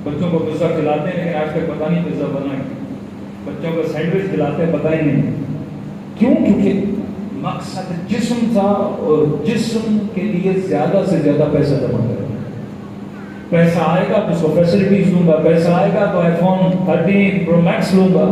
بچوں کو پزا کھلاتے ہیں لیکن آج تک پتہ نہیں پزا بنائیں. بچوں کو سینڈوچ کھلاتے ہیں, پتہ ہی نہیں. کیوں؟ کیونکہ مقصد جسم تھا اور جسم کے لیے زیادہ سے زیادہ پیسہ جمع کرنا. پیسہ آئے گا تو اس کو فیسلٹیز دوں گا, پیسہ آئے گا تو iPhone 13 Pro Max لوں گا,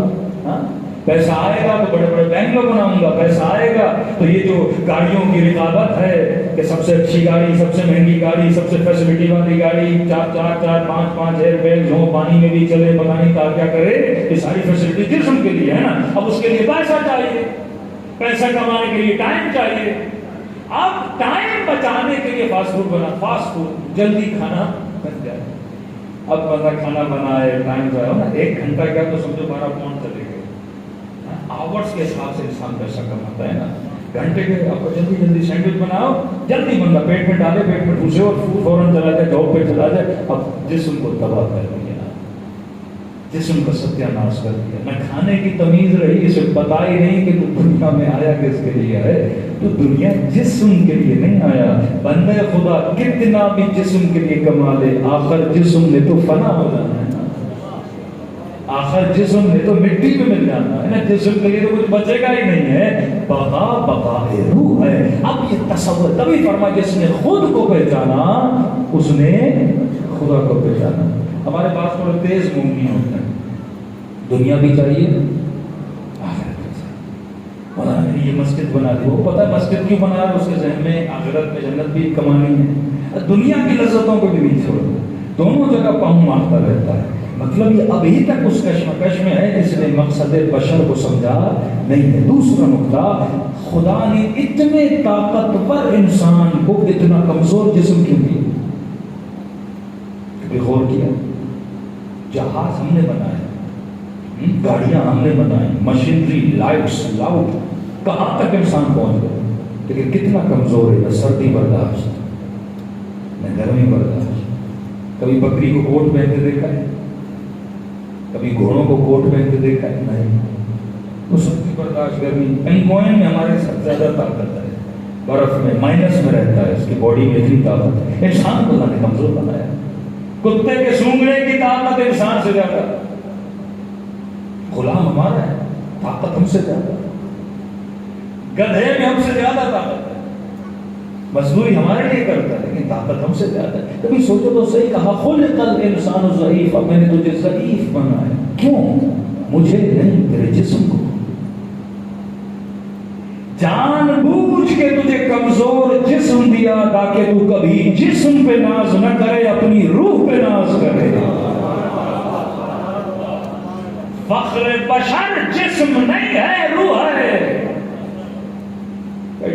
پیسہ آئے گا تو بڑے بڑے بینک بناؤں گا, پیسہ آئے گا تو یہ جو گاڑیوں کی رقابت ہے کہ سب سے اچھی گاڑی, سب سے مہنگی گاڑی, سب سے فیسلٹی والی گاڑی, 4 5 ایئر بیگ ہو, پانی میں بھی چلے, پتہ نہیں کیا کرے, یہ ساری فیسلٹی جسم کے لیے ہے نا. اب اس کے لیے پیسہ چاہیے, پیسہ کمانے کے لیے ٹائم چاہیے. اب ٹائم بچانے کے لیے فاسٹ فوڈ بنا, فاسٹ فوڈ جلدی کھانا بن جائے. اب بندہ کھانا بنائے, ٹائم جو ہے نا 1 گھنٹہ کیا تو سمجھو 12 پاؤنڈ چلے گئے. آورس کے حساب سے انسان پیسہ کماتا ہے نا. گھنٹے کے آپ جلدی جلدی سینڈوچ بناؤ, جلدی بندہ پیٹ میں ڈالے, پیٹ میں گھسے اور فوراً چلا جائے, جاب پہ چلا جائے. اب جسم کو تباہ کر دیا, جسم کا ستیہ ناش کر دیا. نہ کھانے کی تمیز رہی, اسے پتا ہی نہیں کہ تو دنیا میں آیا کس کے لیے ہے. تو دنیا جسم کے لیے نہیں آیا. بندے خدا کتنا بھی جسم کے لیے کما لے, آخر جسم نے تو فنا ہو جانا ہے نا. آخر جسم نے تو مٹی میں مل جانا ہے نا. جسم کے لیے تو کچھ بچے گا ہی نہیں ہے. بقا روح ہے. اب یہ تصور تبھی فرما جس نے خود کو پہچانا اس نے خدا کو پہچانا. ہمارے پاس تھوڑے تیز مومنی ہوتے ہیں, دنیا بھی چاہیے آخرت بھی چاہیے. یہ مسجد بنا دی, وہ پتہ ہے مسجد کیوں بنا رہا ہے, اس کے ذہن میں آخرت میں جنت بھی کمانی ہے. دنیا کی لذتوں کو بھی نہیں چھوڑ, دونوں جگہ پاؤں مارتا رہتا ہے. مطلب یہ ابھی تک اس کشمکش میں ہے جس نے مقصد بشر کو سمجھا نہیں ہے. دوسرا نقطہ, خدا نے اتنے طاقتور انسان کو اتنا کمزور جسم کیوں دیا؟ کبھی غور کیا؟ جہاز ہم نے بنائے, گاڑیاں ہم نے بنائی, مشینری, لائٹس, لاؤڈ, کہاں تک انسان پہنچ گئے, لیکن کتنا کمزور ہے. نہ سردی برداشت, نہ گرمی برداشت. کبھی بکری کو کوٹ پہنتے دیکھا ہے, کبھی گھوڑوں کو کوٹ پہنتے دیکھا ہے؟ نہیں. وہ سردی برداشت, گرمی. پینگوئن میں ہمارے سب سے زیادہ طاقت ہے, برف میں مائنس میں رہتا ہے, اس کی باڈی میں اتنی طاقت ہے. انسان کو اللہ نے کمزور بنایا. کتے کے سونگنے کی طاقت انسان سے زیادہ. غلام ہمارا ہے, طاقت ہم سے زیادہ. گدھے میں ہم سے زیادہ طاقت ہے, مزدوری ہمارے لیے کرتا ہے لیکن طاقت ہم سے زیادہ ہے. کبھی سوچو تو صحیح, کہا خلق الانسان ضعیفا, میں نے تجھے ضعیف بنایا. کیوں؟ مجھے نہیں, تیرے جسم کو. جان بوجھ کے تجھے کمزور جسم دیا تاکہ تو کبھی جسم پہ ناز نہ کرے, اپنی روح پہ ناز کرے. فخر بشر جسم نہیں ہے, روح ہے.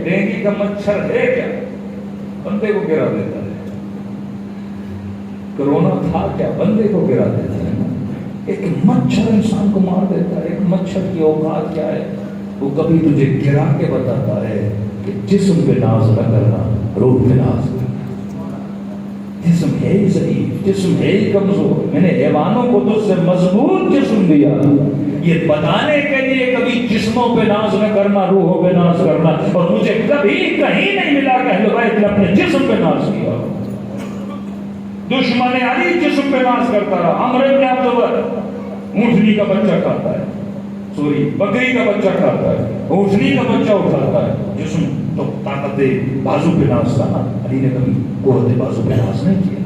ڈینگی کا مچھر ہے کیا, بندے کو گرا دیتا ہے. کرونا تھا کیا, بندے کو گرا دیتا ہے. ایک مچھر انسان کو مار دیتا ہے. ایک مچھر کی اوقات کیا ہے, وہ کبھی تجھے گرا کے بتاتا ہے کہ جسم پہ ناز نہ کرنا, روح پہ ناز کرنا. جسم ہے ہی ضعیف, جسم ہے ہی کمزور. میں نے حیوانوں کو تجھ سے مضبوط جسم دیا, یہ بتانے کے لیے کبھی جسموں پہ ناز نہ کرنا, روحوں پہ ناز کرنا. اور مجھے کبھی کہیں نہیں ملا کہ اہل بیت نے اپنے جسم پہ ناز کیا. دشمن علی جسم پہ ناز کرتا رہا, عمرو بن عبد اونٹنی کا بچہ کھاتا ہے، سوری بکری کا بچہ کھاتا ہے، اونٹنی کا بچہ اٹھاتا ہے، جسم تو طاقت بازو پہ ناز تھا نا، علی نے کبھی قوت بازو پہ ناز نہیں کیا،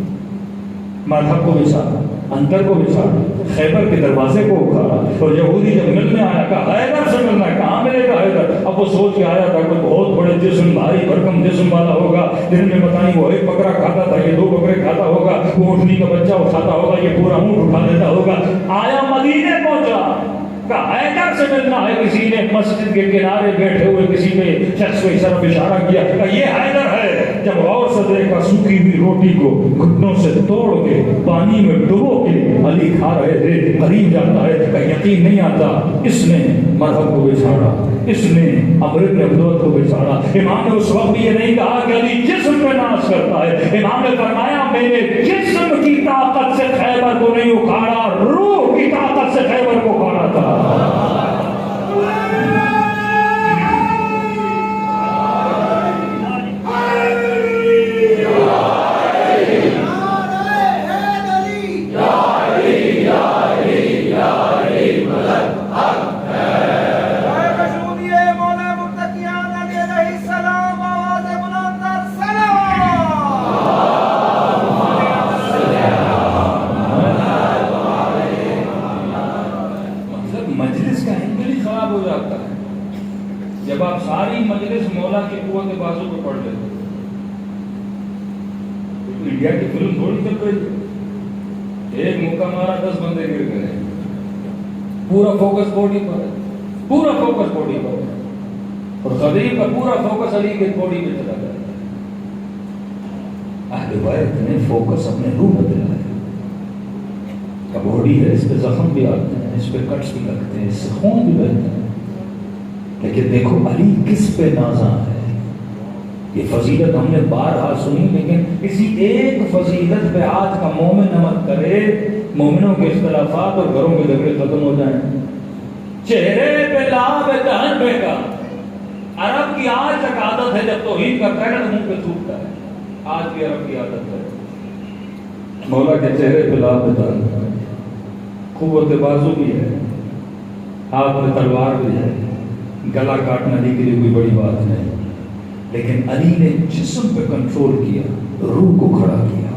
مذہب کو بچھاڑا، اندر کو بچھاڑا، خیبر کے دروازے کو اکھاڑا، اور یہودی جب ملنے آیا کہا حیدر سے ملنا ہے، کہاں ملے گا حیدر؟ اب وہ سوچ کے آیا تھا کوئی بہت بڑے جسم، بھاری بھرکم جسم والا ہوگا، دن میں بتائیں وہ ایک بکرا کھاتا تھا، یہ 2 بکرے کھاتا ہوگا، وہ اونٹنی کا بچہ اٹھاتا ہوگا، یہ پورا اونٹ اٹھا لیتا ہوگا۔ آیا مدینے پہنچا، کہا حیدر سے ملنا ہے، کسی نے مسجد کے کنارے بیٹھے ہوئے کسی نے شخص کو اس طرف اشارہ کیا کہ یہ حیدر ہے۔ جب غور سے دیکھا سوکھی ہوئی روٹی کو گھٹنوں سے توڑ کے پانی میں ڈبو کے علی کھا رہے تھے، قریب جاتا ہے کہ یقین نہیں آتا اس نے مذہب کو بچھاڑا، اس نے امر ابن عبداللہ کو بچھاڑا۔ امام نے اس وقت بھی یہ نہیں کہا کہ علی جسم پہ ناز کرتا ہے، امام نے فرمایا میں نے جسم کی طاقت سے خیبر کو نہیں اکھاڑا، روح کی طاقت سے خیبر کو اکھاڑا تھا۔ مجلس کا اینگل ہی خراب ہو جاتا ہے جب آپ ساری مجلس مولا کے قوت بازو پہ پڑھ لیتے۔ انڈیا کی فلم تھوڑی چل رہی ہے، ایک موقع مارا 10 بندے گر گئے، پورا فوکس باڈی پر ہے، پورا فوکس باڈی پر ہے، اور خدیب کا پورا فوکس علی کے باڈی پہ چلا گیا۔ اہل بیت نے فوکس اپنے روح پہ دلایا، کا باڈی ہے، اس پہ زخم بھی آتے ہیں، اس پہ کٹس بھی لگتے ہیں، اس سے خون بھی بہتا ہے، لیکن دیکھو علی کس پہ نازاں ہے۔ یہ فضیلت ہم نے بارہا سنی، لیکن کسی ایک فضیلت پہ آج کا مومن عمل کرے، مومنوں کے اختلافات اور گھروں کے جھگڑے ختم ہو جائیں۔ چہرے پہ لاب دہن پہ کا، عرب کی آج تک عادت ہے جب توہین کرتا ہے نا منہ پہ تھوکتا ہے، آج بھی عرب کی عادت ہے۔ مولا کے چہرے پہ لاب دہن، قوت بازو بھی ہے، ہاتھ میں تلوار بھی ہے، گلا کاٹنا علی کے لیے کوئی بڑی بات نہیں، لیکن علی نے جسم پہ کنٹرول کیا، روح کو کھڑا کیا۔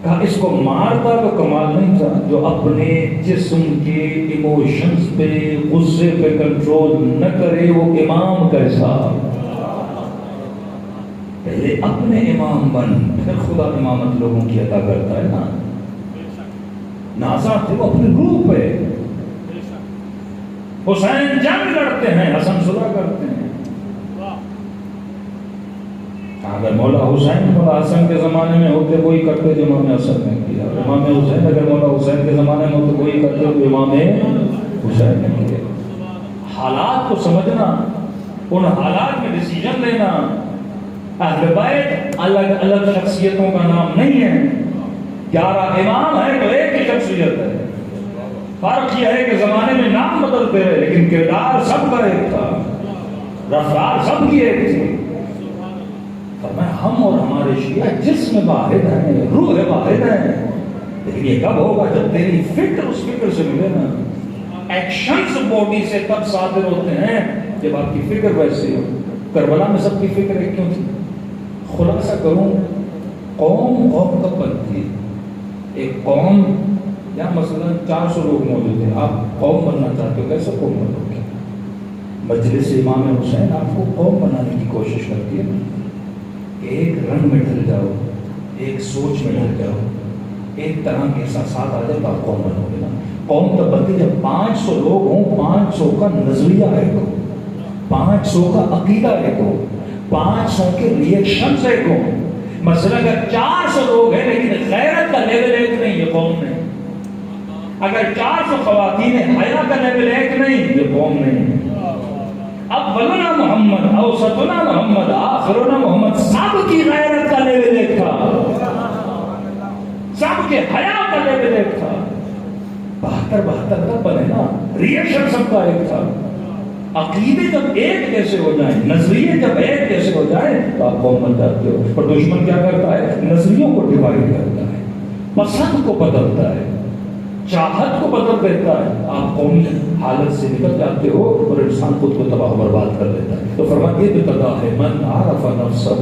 کہا اس کو مارتا تو کمال نہیں تھا، جو اپنے جسم کے ایموشنز پہ، غصے پہ کنٹرول نہ کرے وہ امام کیسا؟ پہلے اپنے امام بن، پھر خدا امامت لوگوں کی عطا کرتا ہے نا۔ نازا تھے وہ اپنی روح پہ۔ حسین جنگ لڑتے ہیں، حسن صلح کرتے ہیں۔ اگر مولا حسین مولا حسن کے زمانے میں ہوتے کوئی کرتے جو امام حسن نے کیا، امام حسین اگر مولا حسین کے زمانے میں ہوتے کوئی کرتے جو امام حسین نے کیا۔ حالات کو سمجھنا، ان حالات میں ڈیسیجن لینا۔ اہل بیت الگ الگ شخصیتوں کا نام نہیں ہے، 11 امام ہے تو ایک ہی شخصیت ہے، فرق یہ ہے کہ زمانے میں نام بدلتے رہے لیکن کردار سب کا ایک تھا، رفتار سب کی ایک تھی۔ فرمایا ہم اور ہمارے شیعہ جسم واحد ہیں، روح واحد ہیں، لیکن یہ کب ہوگا؟ جب تیری فکر اس فکر سے ملے نا۔ ایکشنز باڈی سے تب صادر ہوتے ہیں جب آپ کی فکر ویسی ہو۔ کربلا میں سب کی فکر ایک کیوں تھی؟ خلاصہ کروں، قوم کب بنتی ہے؟ ایک قوم یا مثلا 400 لوگ موجود ہیں، آپ قوم بننا چاہتے ہو، کیسے قوم بنو گے؟ مجلس امام حسین آپ کو قوم بنانے کی کوشش کرتی ہے، ایک رنگ میں ڈھل جاؤ، ایک سوچ میں ڈھل جاؤ، ایک طرح کے احساسات آ جائے تو آپ قوم بنو گے نا۔ قوم تب بنتی جب 500 لوگ ہوں، 500 کا نظریہ ایک ہو، 500 کا عقیدہ ایک ہو، 500 کے ریئیکشنز ایک ہو۔ مثلا اگر 400 لوگ ہیں لیکن غیرت کا لیول ایک نہیں، یہ قوم نہیں۔ اگر 400 خواتین حیا کا لیول ایک نہیں، یہ قوم نہیں۔ اولنا محمد، اوسطنا محمد، آخرنا محمد، سب کی غیرت کا لیول ایک تھا، سب کے حیا کا لیول ایک تھا۔ 72 کا بنے نا، ریئیکشن سب کا ایک تھا۔ عقیدے جب ایک جیسے ہو جائیں، نظریے جب ایک جیسے ہو جائیں تو آپ قوم بن جاتے ہو۔ اور دشمن کیا کرتا ہے؟ نظریوں کو ڈیوائڈ کرتا ہے، پسند کو بدلتا ہے۔ چاہت کو بدل دیتا ہے. آپ قومی حالت سے نکل جاتے ہو اور انسان خود کو تباہ و برباد کر دیتا ہے. تو فرمایا یہ ابتدا ہے من عرف نفسہ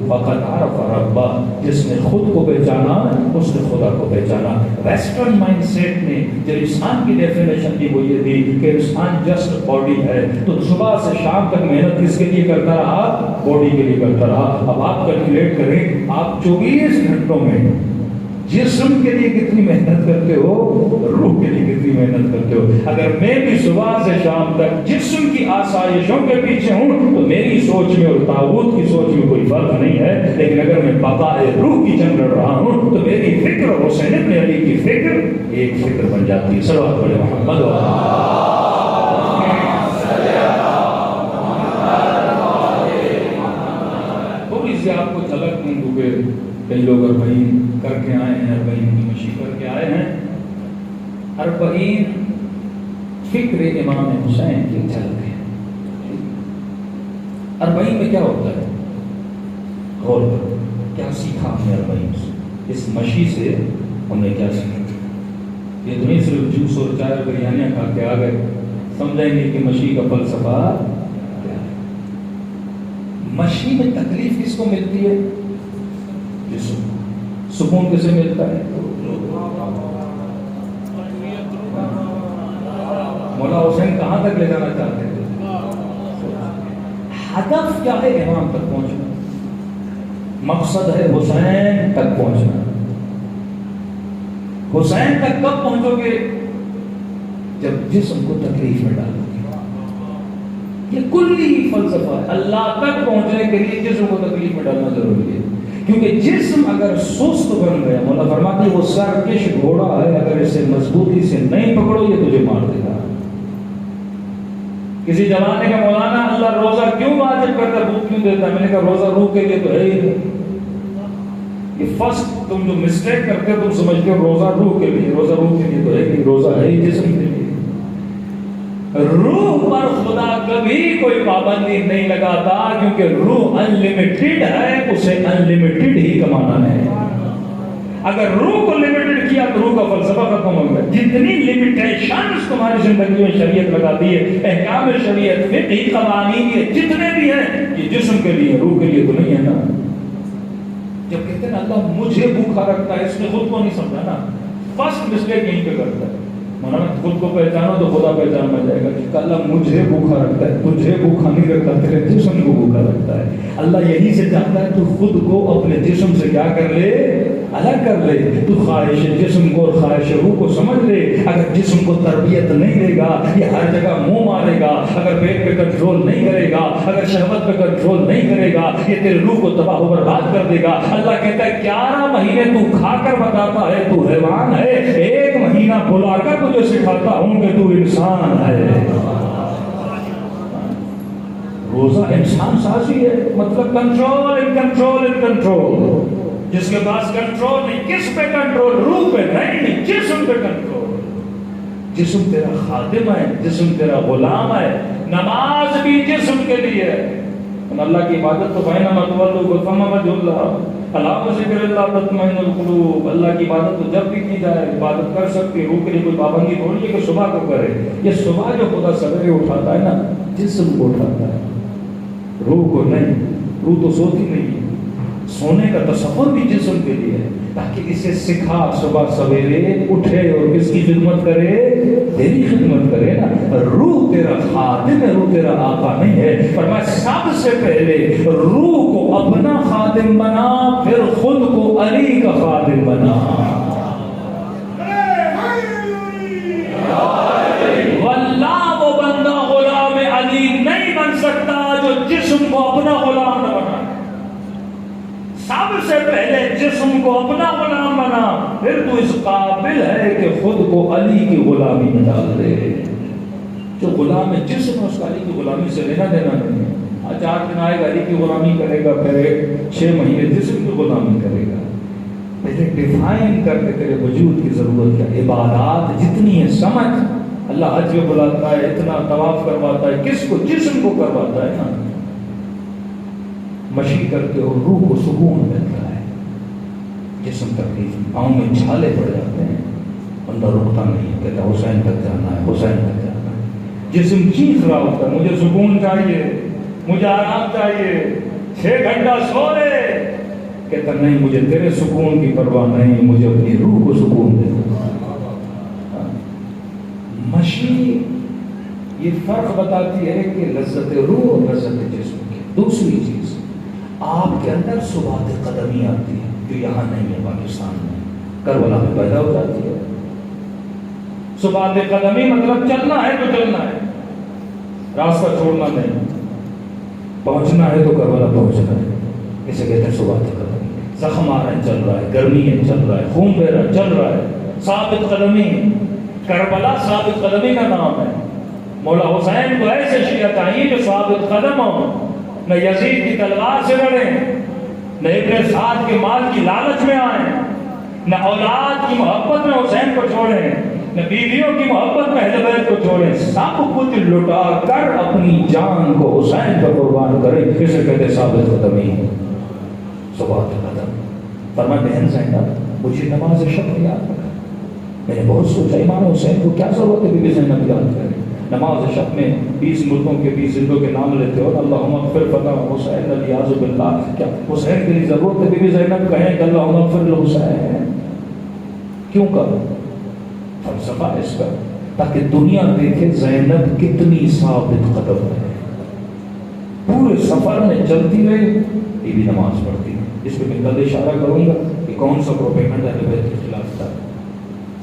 فقد عرف ربہ. جس نے خود کو پہچانا اس نے خدا کو پہچانا. ویسٹرن مائنڈ سیٹ نے جب انسان کی ڈیفینیشن دی وہ یہ تھی کہ انسان جسٹ باڈی ہے. تو صبح سے شام تک محنت کس کے لیے کرتا رہا؟ باڈی کے لیے کرتا رہا. اب آپ کیلکولیٹ کریں آپ 24 گھنٹوں میں جسم کے لیے کتنی محنت کرتے ہو، روح کے لیے کتنی محنت کرتے ہو. اگر میں بھی صبح سے شام تک جسم کی آسائشوں کے پیچھے ہوں تو میری سوچ میں اور طاغوت کی سوچ میں کوئی فرق نہیں ہے. لیکن اگر میں بقائے روح کی جنگ لڑ رہا ہوں تو میری فکر حسین ابن علی کی فکر ایک فکر بن جاتی ہے. صلوات پڑھے محمد تھوڑی سی آپ کو جھلک دوں کیونکہ کئی لوگ اربعین کر کے آئے ہیں، اربعین کی مشی کر کے آئے ہیں. اربعین فکر امام حسین کی جھلک ہے. اربعین میں کیا ہوتا ہے؟ غور کرو کیا سیکھا ہم نے اربعین سے، اس مشی سے ہم نے کیا سیکھا. یہ تو نہیں صرف جوس اور چائے اور بریانیاں کھا کے آ گئے. سمجھیں گے کہ مشی کا فلسفہ کیا ہے. مشی میں تکلیف کس کو ملتی ہے؟ جسم. سکون کسے ملتا ہے؟ مولا حسین کہاں تک لے جانا چاہتے تھے؟ ہدف کیا ہے؟ امام تک پہنچنا. مقصد ہے حسین تک پہنچنا. حسین تک کب پہنچو گے؟ جب جسم کو تکلیف میں ڈالو گے. یہ کلی فلسفہ ہے. اللہ تک پہنچنے کے لیے جسم کو تکلیف میں ڈالنا ضروری ہے. کیونکہ جسم اگر سست بن گیا، مولا فرماتی ہے وہ سرکش گھوڑا ہے، اگر اسے مضبوطی سے نہیں پکڑو یہ تجھے مار دے گا. کسی زمانے کا مولانا اللہ روزہ کیوں واجب کرتا ہے، بھوک کیوں دیتا ہے؟ میں نے کہا روزہ روح کے لیے تو ہے ہی نہیں. یہ فرسٹ تم جو مسٹیک کرتے ہو تم سمجھتے ہو روزہ روح کے لیے. روزہ روح کے لیے تو ہے نہیں، روزہ ہے ہی جسم کے لیے. روح پر خدا کبھی کوئی پابندی نہیں لگاتا کیونکہ روح انلمیٹڈ ہے، اسے انلمیٹڈ ہی کمانا ہے. اگر روح کو لمیٹڈ کیا تو روح کا فلسفہ ختم ہو گیا. جتنی لمیٹیشنز تمہاری زندگی میں شریعت لگاتی ہے، احکام شریعت فقہی قوانین یہ جتنے بھی ہیں یہ جسم کے لیے، روح کے لیے تو نہیں ہے نا. جب کہتے ہیں اللہ مجھے بھوکا رکھتا ہے، اس نے خود کو نہیں سمجھا نا. فرسٹ مسٹیک یہیں پہ کرتا ہے. مولانا خود کو پہچانو تو خدا پہچان میں جائے گا کہ اللہ مجھے بھوکا رکھتا ہے. تجھے بھوکا نہیں رکھتا، تیرے جسم کو بھوکا رکھتا ہے. اللہ یہی سے چاہتا ہے تو خود کو اپنے جسم سے کیا کر لے، الگ کر لے. تو خواہش جسم کو اور خواہش روح کو سمجھ لے. اگر جسم کو تربیت نہیں دے گا یہ ہر جگہ منہ مارے گا. اگر پیٹ پہ کنٹرول نہیں کرے گا، اگر شہوت پہ کنٹرول نہیں کرے گا یہ تیرے روح کو تباہ و برباد کر دے گا. اللہ کہتا ہے 11 مہینے تو کھا کر بتاتا ہے تو حیوان ہے، 1 مہینہ بلا کر تجھے سکھاتا ہوں کہ تو انسان ہے. روزہ انسان سازی ہے، مطلب کنٹرول. جس کے پاس کنٹرول نہیں، کس پہ کنٹرول؟ روح پہ نہیں، جسم پہ کنٹرول. جسم تیرا خادم ہے، جسم تیرا غلام ہے. نماز بھی جسم کے لیے ہے. اللہ کی عبادت تو بینما تولوا فثم وجہ اللہ، الا بذکر اللہ تطمئن القلوب. اللہ کی عبادت تو جب بھی کی جائے عبادت کر سکتے. روح کے لیے کوئی پابندی تھوڑی ہے کہ صبح کو کرے. یہ صبح جو خدا سویرے اٹھاتا ہے نا جسم کو اٹھاتا ہے، روح کو نہیں. روح تو سوتی نہیں ہے. سونے کا تصور بھی جسم کے لیے ہے تاکہ اسے سکھا صبح سویرے اٹھے اور کس کی خدمت کرے؟ تیری خدمت کرے نا. روح تیرا خادم ہے، روح تیرا آقا نہیں ہے. فرمایا سب سے پہلے روح کو اپنا خادم بنا، پھر خود کو علی کا خادم بنا. واللہ وہ بندہ غلام علی نہیں بن سکتا جو جسم کو اپنا غلام نہ بنا. سب سے پہلے جسم کو اپنا غلام بنا، پھر تو اس قابل ہے کہ خود کو علی کی غلامی میں ڈال دے. جو غلام ہے جسم ہے اس کا علی کی غلامی سے لینا دینا نہیں ہے. 4 دن آئے گا علی کی غلامی کرے گا، پھر 6 مہینے جسم کی غلامی کرے گا. پہلے ڈیفائن کر کے تیرے وجود کی ضرورت ہے. عبادات جتنی ہے سمجھ. اللہ حج میں بلاتا ہے، اتنا طواف کرواتا ہے، کس کو؟ جسم کو کرواتا ہے نا. مشی کرتے ہو روح کو سکون ملتا ہے، جسم تکلیف، پاؤں میں چھالے پڑ جاتے ہیں. بندہ رکتا نہیں ہے، کہتا حسین تک جانا ہے، حسین تک جانا ہے. جسم چیخ رہا ہوتا ہے مجھے سکون چاہیے، مجھے آرام چاہیے، 6 گھنٹہ سو لے. کہتا نہیں مجھے تیرے سکون کی پرواہ نہیں، مجھے اپنی روح کو سکون دے. مشی یہ فرق بتاتی ہے کہ لذت روح اور لذت جسم کی. دوسری چیز آپ کے اندر ثبات قدمی آتی ہے جو یہاں نہیں ہے، پاکستان میں کربلا میں پیدا ہو جاتی ہے. ثبات قدمی مطلب چلنا ہے تو چلنا ہے، راستہ چھوڑنا نہیں، پہنچنا ہے تو کربلا پہنچنا ہے. اسے کہتے ہیں ثبات قدمی. زخم آ رہا ہے چل رہا ہے، گرمی ہے چل رہا ہے، خون بہ رہا ہے چل رہا ہے، ثابت قدمی. کربلا ثابت قدمی کا نام ہے. مولا حسین کو ایسے شیعہ چاہیے جو ثابت قدم ہو، نہ یزید کی تلوار سے لڑیں، نہ ابن سعد کے مال کی لالچ میں آئیں، نہ اولاد کی محبت میں حسین کو چھوڑیں، نہ بیویوں کی محبت میں اہل بیت کو چھوڑیں. سب کچھ لٹا کر اپنی جان کو حسین پر قربان کریں. اسے کہتے ثابت قدمی ہے، ثبات قدم. فرمایا بہن زینب مجھے نماز شب یاد رکھا. میں نے بہت سوچا امام حسین کو کیا ضرورت ہے بی بی زینب یاد کریں. نماز شب میں 20 ملکوں کے 20 زندوں کے نام لیتے ہو، اللہم اغفر فتح حسین الیاذ باللہ. کیا حسین کے لیے ضرورت ہے بی بی زینب کہیں کہ اللہم اغفر لحسین؟ کیوں کرو؟ فلسفہ اس کا تاکہ دنیا دیکھے زینب کتنی ثابت قدم ہے. پورے سفر میں چلتی رہی، یہ بھی نماز پڑھتی. اس پہ میں کل اشارہ کروں گا کہ کون سا پروپیگنڈا اہل بیت کے خلاف تھا.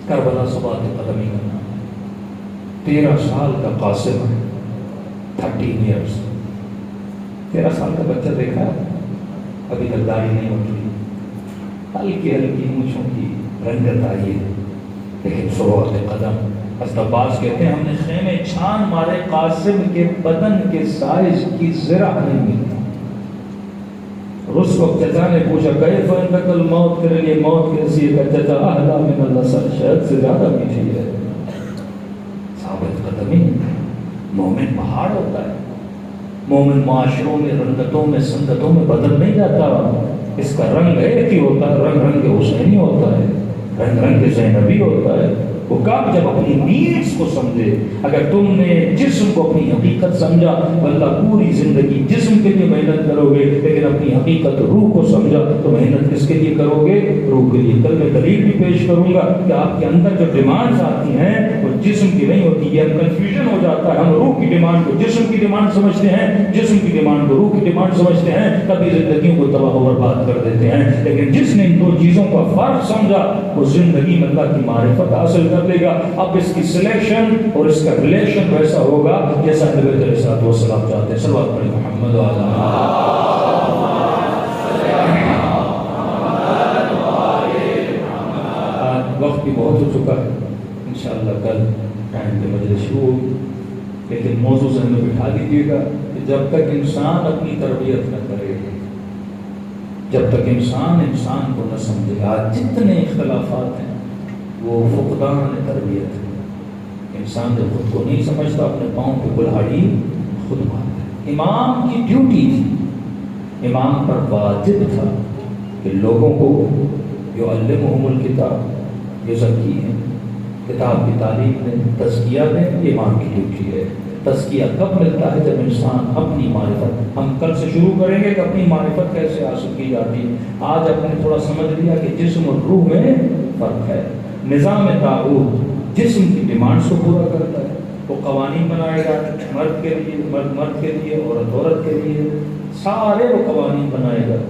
کربلا ثبات قدمی کا نام. 13 سال کا قاسم ہے، 13 ایئرس. 13 سال کا بچہ دیکھا ہے، ابھی تک داڑھی نہیں اٹھی، ہلکی ہلکی مونچھوں کی رنگت آئی ہے، لیکن ثبات قدم. حضرت عباس کہتے ہیں ہم نے خیمے چھان مارے، قاسم کے بدن کے سائز کی ذرا نہیں ملی. اس وقت چچا نے پوچھا کیف انک الموت، تیرے لیے موت کیسی ہے؟ کہ چچا احلا من العسل، شہد سے زیادہ میٹھی ہے. ثابت قدمی. مومن پہاڑ ہوتا ہے. مومن معاشروں میں رنگتوں میں سنگتوں میں بدل نہیں جاتا. اس کا رنگ ایک ہی ہوتا ہے، رنگ رنگ حسینی ہوتا ہے، رنگ رنگ زینبی ہوتا ہے. وہ کب جب اپنی نیڈس کو سمجھے. اگر تم نے جسم کو اپنی حقیقت سمجھا واللہ پوری زندگی جسم کے لیے محنت کرو گے، لیکن اپنی حقیقت روح کو سمجھا تو محنت کس کے لیے کرو گے؟ روح کے لیے. کل میں دلیل بھی پیش کروں گا کہ آپ کے اندر جو ڈیمانڈز آتی ہیں وہ جسم کی نہیں ہوتی. یہ کنفیوژن ہو جاتا ہے. ہم روح کی ڈیمانڈ کو جسم کی ڈیمانڈ سمجھتے ہیں، جسم کی ڈیمانڈ کو روح کی ڈیمانڈ سمجھتے ہیں، کبھی زندگیوں کو تباہ و برباد کر دیتے ہیں. لیکن جس نے ان دو چیزوں کا فرق سمجھا وہ زندگی میں اللہ کی معرفت حاصل کر لے گا. اب اس کی سلیکشن اور اس کا ریلیشن ویسا ہوگا جیسا نبی علیہ الصلوۃ والسلام چاہتے ہیں. صلوات پڑھیں محمد و علی وقت بھی بہت ہو چکا ہے. انشاءاللہ کل ٹائم پہ مجلس شروع ہوگی، لیکن موضوع ذہن میں بٹھا دیجیے گا کہ جب تک انسان اپنی تربیت نہ کرے، جب تک انسان کو نہ سمجھے گا، جتنے اختلافات ہیں وہ فقدان تربیت ہے. انسان جب خود کو نہیں سمجھتا اپنے پاؤں پہ کلہاڑی خود مارتا ہے. امام کی ڈیوٹی تھی، امام پر واجب تھا کہ لوگوں کو یعلمہم الکتاب، یزکی ہیں، کتاب کی تعلیم دیں، تزکیہ دیں. یہ امام کی ڈیوٹی ہے. تزکیہ کب ملتا ہے؟ جب انسان اپنی معرفت. ہم کل سے شروع کریں گے کہ اپنی معرفت کیسے حاصل کی جاتی ہے. آج آپ نے تھوڑا سمجھ لیا کہ جسم اور روح میں فرق ہے. نظام طاغوت جسم کی ڈیمانڈس کو پورا کرتا ہے. وہ قوانین بنائے گا مرد کے لیے، مرد کے لیے، عورت کے لیے، سارے وہ قوانین بنائے گا.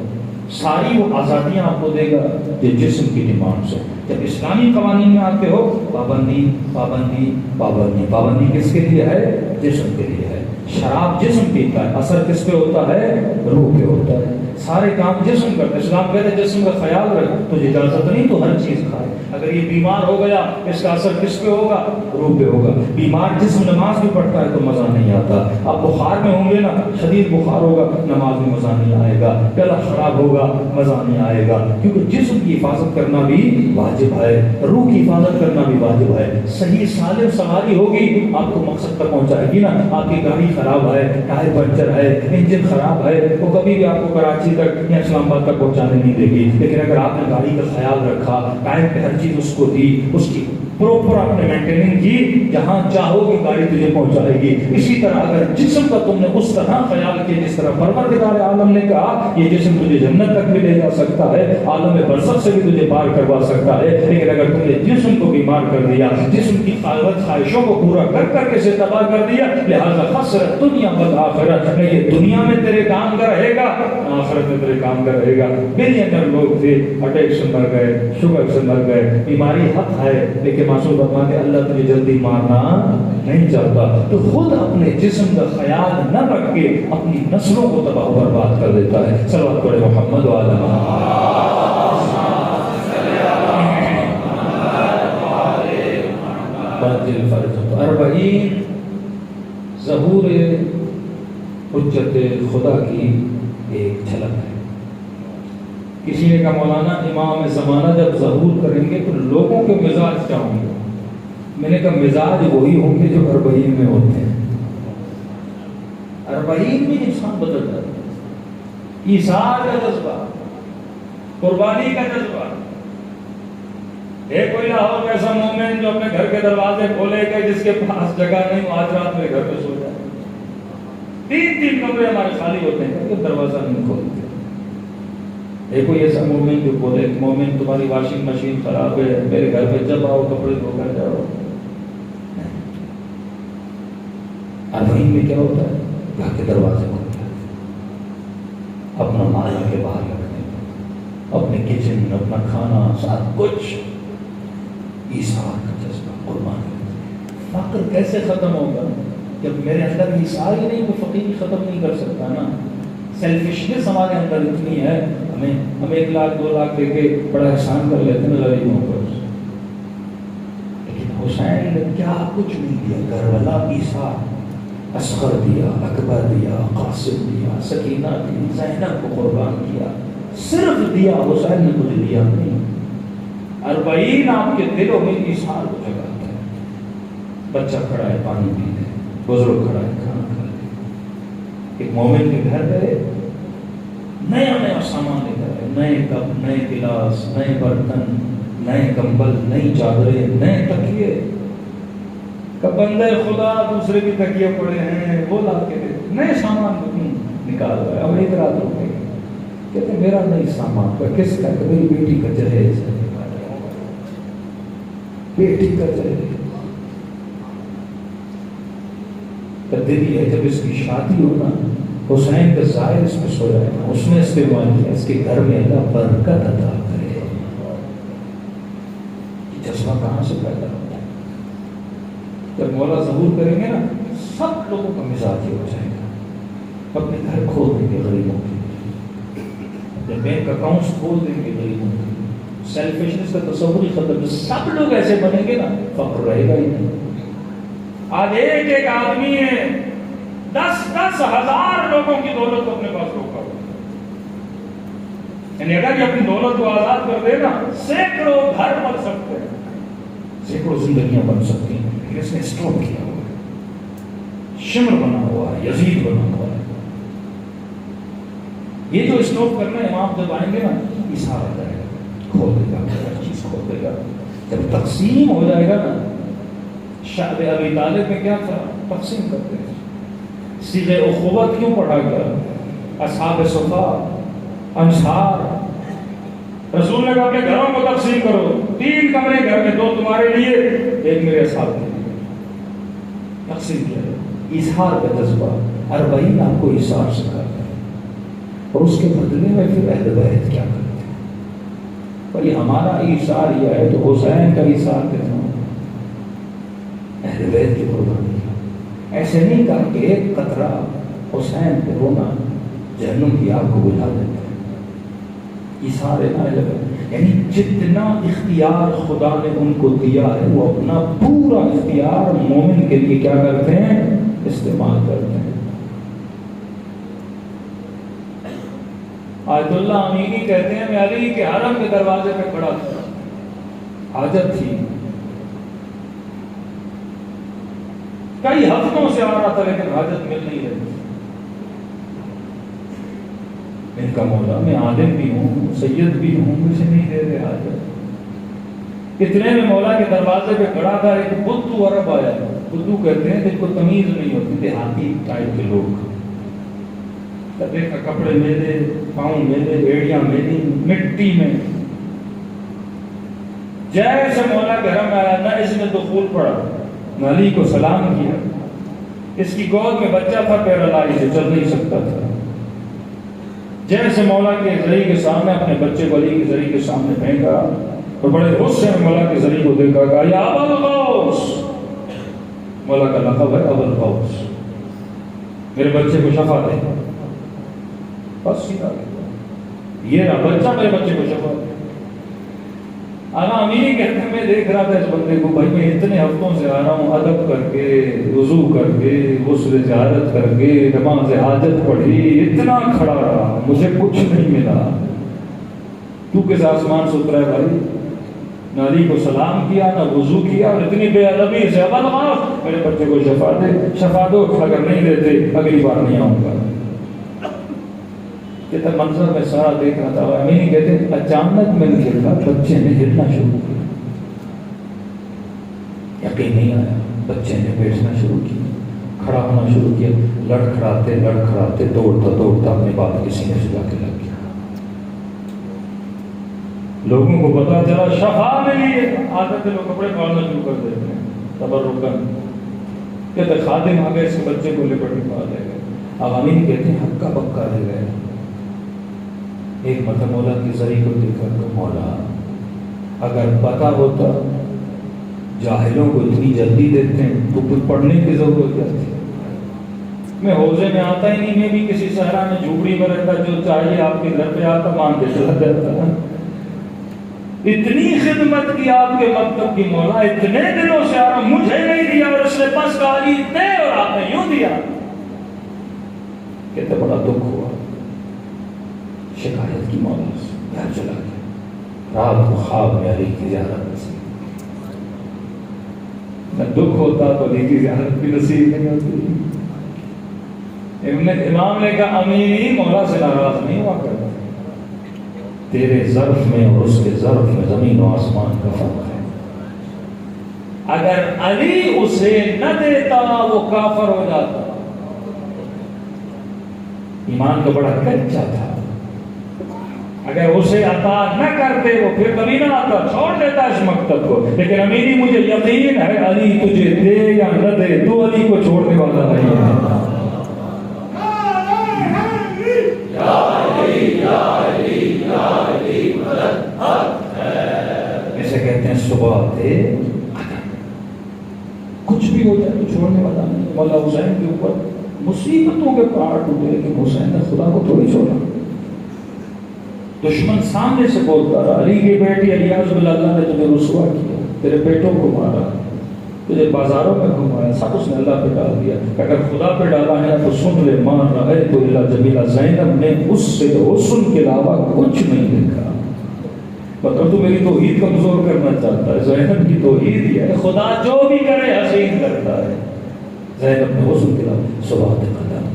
ساری وہ آزادیاں آپ کو دے گا جو جسم کی ڈیمانڈس ہیں. جب اسلامی قوانین میں آتے ہو پابندی پابندی پابندی. پابندی کس کے لیے ہے؟ جسم کے لیے ہے. شراب جسم پیتا ہے، اثر کس پہ ہوتا ہے؟ روح پہ ہوتا ہے. سارے کام جسم کرتے. اسلام کہتے ہیں جسم کا خیال رکھ، تجھے اجازت نہیں تو ہر چیز کھائے. اگر یہ بیمار ہو گیا اس کا اثر کس پہ ہوگا؟ روح پہ ہوگا. بیمار جسم نماز بھی پڑھتا ہے تو مزہ نہیں آتا. آپ بخار میں ہوں گے نا، شدید بخار ہوگا، نماز میں مزہ نہیں آئے گا. گلا خراب ہوگا، مزہ نہیں آئے گا. کیونکہ جسم کی حفاظت کرنا بھی واجب ہے، روح کی حفاظت کرنا بھی واجب ہے. صحیح سالم سواری ہوگی آپ کو مقصد تک پہنچائے گی نا. آپ کی گاڑی خراب ہے، ٹائر پنچر ہے، انجن خراب ہے، وہ کبھی بھی آپ کو کراچی تک یا اسلام آباد تک پہنچانے نہیں دے گی. لیکن اگر آپ نے گاڑی کا خیال رکھا، ٹائم پہ ہر چیز اس کو دی، اس کی پروپر آپ نے مینٹیننگ کی، جہاں چاہو گی گاڑی تجھے پہنچائے گی۔ اسی طرح اگر جسم کا تم نے اس طرح خیال کیا جس طرح پروردگار عالم نے کہا یہ جسم تجھے جنت تک بھی لے جا سکتا ہے، عالم برزخ سے بھی تجھے پار کروا سکتا ہے، لیکن اگر تم نے جسم کو بیمار کر دیا، جسم کی خواہشوں کو پورا کر کے اسے تباہ کر دیا، لہذا خسرت دنیا والآخرت، نہ یہ دنیا میں تیرے کام کا رہے گا، آخرت میں تیرے کام کا رہے گا۔ بلینئر لوگ تھے، اٹیک سے مر گئے، شوگر سے مر گئے، بیماری حق ہے، لیکن معصوم فرماتے اللہ تجھے جلدی مارنا نہیں چاہتا، تو خود اپنے جسم کا خیال نہ رکھ کے اپنی نسلوں کو تباہ و برباد کر دیتا ہے۔ صلوات پڑھے محمد وعلی اربعین ظہور حجت خدا کی ایک جھلک ہے۔ کسی نے کہا مولانا امام زمانہ جب ظہور کریں گے تو لوگوں کے مزاج کیا ہوں گے؟ میں نے کہا مزاج وہی ہوں گے جو اربعین میں ہوتے ہیں۔ اربعین میں انسان بدل جاتا ہے، ایثار کا جذبہ، قربانی کا جذبہ۔ ایک کوئی لاہور میں ایسا مومن جو اپنے گھر کے دروازے کھولے گئے، جس کے پاس جگہ نہیں، وہ آج رات میں گھر پہ سو جائے۔ 3 کمرے ہمارے خالی ہوتے ہیں کہ دروازہ نہیں کھولتے۔ ایک کوئی ایسا مومن جو بولے مومن تمہاری واشنگ مشین خراب ہے، میرے گھر پہ جب آؤ کپڑے دھو کر جاؤ۔ اربعین میں کیا ہوتا ہے؟ گھر کے دروازے کھولتے ہیں، اپنا مال کے باہر رکھتے ہیں، اپنے کچن، اپنا کھانا، ساتھ کچھ ایثار کا جذبہ، قربانی۔ فقر کیسے ختم ہوگا جب میرے اندر ایثار ہی نہیں، تو فقیر ختم نہیں کر سکتا نا۔ سیلفشنس ہمارے اندر اتنی ہے، ہم 1 لاکھ 2 لاکھ دے کے بڑا احسان کر لیتے ہیں غریبوں پر، لیکن حسین نے کیا کچھ نہیں دیا، کربلا ایثار، اصغر دیا، اکبر دیا، قاسم دیا، سکینہ دی، زینب کو قربان کیا، صرف دیا، حسین نے کچھ دیا نہیں۔ اربعین آپ کے دلوں میں ایثار کو جگاتا ہے۔ بچہ کھڑا ہے پانی پی لے، بزرگ کھڑا ہے کھانا کھا لے۔ ایک مومن کے گھر گئے، نیا نیا سامان لے کر، نئے کپ، نئے گلاس، نئے برتن، نئے کمبل، نئی چادریں، نئے تکیے۔ بندے خدا دوسرے کے تکیے پڑے ہیں، وہ لا کے نئے سامان نکال رہا ہے۔ اب ایک رات رکے، کہتے میرا نئی سامان کا کس کا؟ کہ میری بیٹی کا جہیز ہے، بیٹی کا جہیز۔ تبدیلی ہے جب اس کی شادی ہونا، حسین کا ظاہر اس میں سویا ہے، اس نے استعمال کیا، اس کے گھر میں اللہ برکت عطا کرے۔ یہ جذبہ کہاں سے پیدا ہوتا ہے؟ جب مولا ظہور کریں گے نا، سب لوگوں کا مزاج ہو جائے گا۔ اپنے گھر کھول دیں گے غریبوں کے، جب بینک اکاؤنٹس کھول دیں گے غریبوں کے، سیلفشنس کا تصور ہی ختم۔ سب لوگ ایسے بنیں گے نا، فقر رہے گا ہی نہیں۔ آج ایک آدمی ہے 10,000 لوگوں کی دولت کو اپنے پاس روکا ہوا، یعنی اگر یہ اپنی دولت کو آزاد کر دے نا، سینکڑوں گھر بن سکتے ہیں، سینکڑوں زندگیاں بن سکتی ہیں، لیکن اس نے اسٹاپ کیا ہوا ہے۔ شمر بنا ہوا ہے، یزید بنا ہوا ہے۔ یہ جو اسٹاپ کرنا ہے، امام جب آئیں گے نا، ایثار آ جائے گا، کھول دے گا، ہر چیز کھول دے گا۔ جب تقسیم ہو جائے گا نا، شعب ابی طالب میں کیا تھا؟ تقسیم کرتے ہیں۔ صیغہ اخوت کیوں پڑھا گیا؟ اصحاب صفا، انصار، رسول نے کہا اپنے گھروں کو تقسیم کرو، 3 کمرے گھر میں، 2 تمہارے لیے، 1 میرے اصحاب کے لیے۔ تقسیم کیا، ایثار کا جذبہ۔ اربعین آپ کو ایثار سکھاتا ہے، اور اس کے بدلے میں پھر اہل بیت کیا کرتے ہیں۔ اور یہ ہمارا ایثار یہ ہے تو حسین کا ایثار کتنا؟ اہل بیت کی قربانی۔ ایسے نہیں کہا کہ ایک قطرہ حسین پہ رونا جہنم کی آگ کو بجھا دیتا ہے۔ ایثار نہ لگا، یعنی جتنا اختیار خدا نے ان کو دیا ہے، وہ اپنا پورا اختیار مومن کے لیے کیا کرتے ہیں؟ استعمال کرتے ہیں۔ آیت اللہ امینی کہتے ہیں، میں علی کے حرم کے دروازے پہ کھڑا تھا، حاجت تھی، کئی ہفتوں سے آ رہا تھا لیکن حاجت مل نہیں رہی۔ ان کا مولا، میں عالم بھی ہوں، سید بھی ہوں، مجھے نہیں دے رہے حاجت۔ اتنے میں مولا کے دروازے پہ کھڑا تھا ایک بدھو عرب آیا. بدھو کہتے ہیں جن کو تمیز نہیں ہوتی، دیہاتی ٹائپ کے لوگ. دیکھا کپڑے میلے، پاؤں میلے، ایڑیاں میلی، مٹی میں. جیسے مولا کے حرم میں آیا نہ اس نے دخول پڑا نہ علی کو سلام کیا. اس کی گود میں بچہ تھا، پیرالائی سے چل نہیں سکتا تھا. جیسے مولا کے زری کے سامنے اپنے بچے کو علی کے زری کے سامنے پھینکا اور بڑے غصے میں مولا کے زری کو دیکھا، کہا یا ابا الغوث. مولا کا لقب ہے ابو الغوث، میرے بچے کو شفا دے. بس سیدھا یہ رہا بچہ، میرے بچے کو شفا دے. آنا امینی کہتے ہیں میں دیکھ رہا تھا اس بندے کو، بھائی میں اتنے ہفتوں سے آ رہا ہوں، ادب کر کے، وضو کر کے، غسل زیارت کر کے، نماز حاجت پڑھی، اتنا کھڑا رہا، مجھے کچھ نہیں ملا. تو کس آسمان سے اترا ہے بھائی؟ نہ علی کو سلام کیا، نہ وضو کیا، اور اتنی بے ادبی سے ابا الغوث میرے بچے کو شفا دے. شفا دو، اگر نہیں دیتے اگلی بار نہیں آؤں گا. کہتا منظر میں سارا دیکھ رہا تھا. امینی کہتے ہیں اچانک میں نے دیکھا بچے نے ہلنا شروع کیا. یقین نہیں آیا، بچے نے بیٹھنا شروع کیا، کھڑا ہونا شروع کیا. لڑکھڑاتے دوڑتا اپنے باپ کے سینے سے جا کے لگ گیا. لوگوں کو پتا چلا شفا ملی ہے. عادت ہے لوگ کپڑے پالنا شروع کر دیتے ہیں تبرکن. کہتے خادم آ گئے اس کے بچے کو لپٹ کے پال لے گئے. اب امینی کہتے ہیں ہکا بکا رہ گئے. ایک مرتبہ مولا کی زری کو دیکھا تو مولا اگر پتا ہوتا جاہلوں کو اتنی جلدی دیتے ہیں تو کچھ پڑھنے کی ضرورت کیا تھی. میں حوضے میں آتا ہی نہیں، میں بھی کسی صحرا میں جھوپڑی میں رہتا، جو چاہیے آپ کے گھر پہ آتا مان کے چلا جاتا. اتنی خدمت کی آپ کے مکتب کی مولا، اتنے دنوں سے آ رہا مجھے نہیں دیا، اور اس نے بس گالی دے اور آپ نے یوں دیا. کہتے بڑا دکھ ہوا. شکایت کی مولا سے گھر چلا گیا. رات کو خواب میں علی کی زیارت نصیب. نہ دکھ ہوتا تو علی کی زیارت بھی نصیب نہیں ہوتی. امام نے کہا امینی مولا سے ناراض نہیں ہوا کرتا، تیرے ظرف میں اور اس کے ظرف میں زمین و آسمان کا فرق ہے. اگر علی اسے نہ دیتا وہ کافر ہو جاتا. ایمان تو بڑا کچا تھا. اگر اسے عطا نہ کرتے وہ پھر کبھی نہ آتا، چھوڑ دیتا اس مکتب کو. لیکن امینی مجھے یقین ہے علی تجھے دے یا نہ دے تو علی کو چھوڑنے والا نہیں ہے. ایسے کہتے ہیں صبح تھے کچھ بھی ہو جائے تو چھوڑنے والا نہیں. مولا حسین کے اوپر مصیبتوں کے پہاڑ ٹوٹے کہ حسین نے خدا کو تھوڑی چھوڑا. دشمن سامنے سے بولتا رہا علی کی بیٹی الیاس بن اللہ نے تجھے رسوا کیا، تیرے بیٹوں کو مارا، تجھے بازاروں میں گھمایا، سب اس نے اللہ پہ ڈال دیا. اگر خدا پہ ڈالا ہے تو سن لے مان رہا ہے تو اللہ جمیلہ زینب نے اس سے حسن کے علاوہ کچھ نہیں دیکھا. مطلب تو میری توحید کمزور کرنا چاہتا ہے. زینب کی توحید ہی ہے خدا جو بھی کرے حسین کرتا ہے. زینب نے حسن کے علاوہ صبح قدم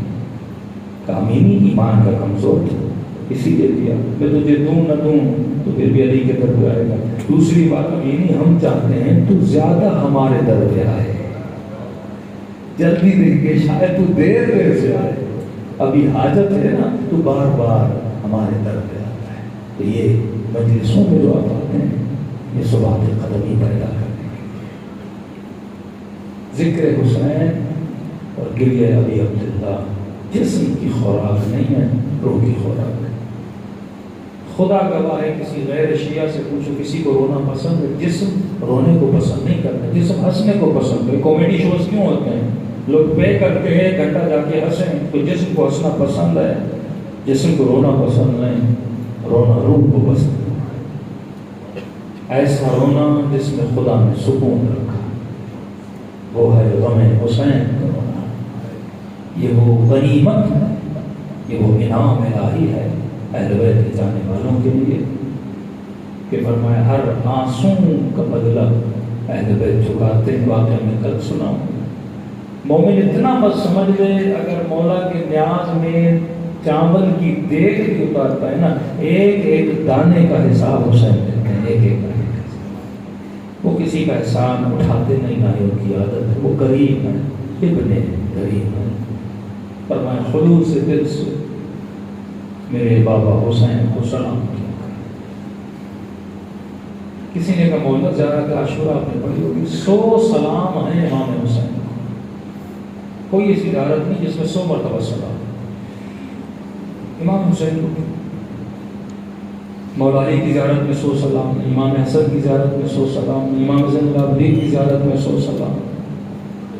کامینی ایمان کا کمزور تھا، اسی لیے دیا. میں تجھے دوں نہ دوں تو پھر بھی علی کے در پہ آئے گا. دوسری بات امینی ہم چاہتے ہیں تو زیادہ ہمارے در پہ آئے، جلدی دے کے شاید تو دیر سے آئے. ابھی حاجت ہے نا تو بار بار ہمارے در پہ آتا ہے. تو یہ مجلسوں میں جو آپ آتے ہیں یہ صبح قدم ہی پیدا کرتے ہیں. ذکر حسین اور گریہ ابی عبداللہ جسم کی خوراک نہیں ہے، روح کی خوراک ہے. خدا گواہ ہے کسی غیر شیعہ سے پوچھو کسی کو رونا پسند ہے؟ جسم رونے کو پسند نہیں کرتا، جسم ہنسنے کو پسند ہے. کامیڈی شوز کیوں ہوتے ہیں؟ لوگ پے کرتے ہیں ایک گھنٹہ جا کے ہنسیں، تو جسم کو ہنسنا پسند ہے، جسم کو رونا پسند نہیں. رونا روح کو پسند ہے. ایسا رونا جس میں خدا نے سکون رکھا وہ ہے غم حسین کا رونا. یہ وہ غنیمت ہے، یہ وہ انعام الہی ہے اہل بیت کے جانے والوں کے لیے کہ فرمایا ہر آنسو کا بدلہ اہل بیت چکاتے ہیں. واقعہ میں کل سناؤں. مومن اتنا بس سمجھ لے اگر مولا کے نیاز میں چاول کی دیگ بھی اتارتا ہے نا، ایک ایک دانے کا حساب حسین دیتے ہیں. ایک ایک دانے کا حساب. وہ کسی کا احسان اٹھاتے نہیں، نہ ان کی عادت ہے، وہ کریم ہے، ابن کریم ہے۔ فرمایا خلوص دل سے میرے بابا حسین کو سلام کیا۔ کسی نے کہا مولانا زیارت عاشورہ آپ نے پڑھی ہوگی، 100 سلام ہیں امام حسین کو، کوئی ایسی زیارت نہیں جس میں 100 مرتبہ سلام۔ امام حسین کو مولا علی کی زیارت میں 100 سلام، امام حسن کی زیارت میں 100 سلام، امام زین العابدین کی زیارت میں 100 سلام،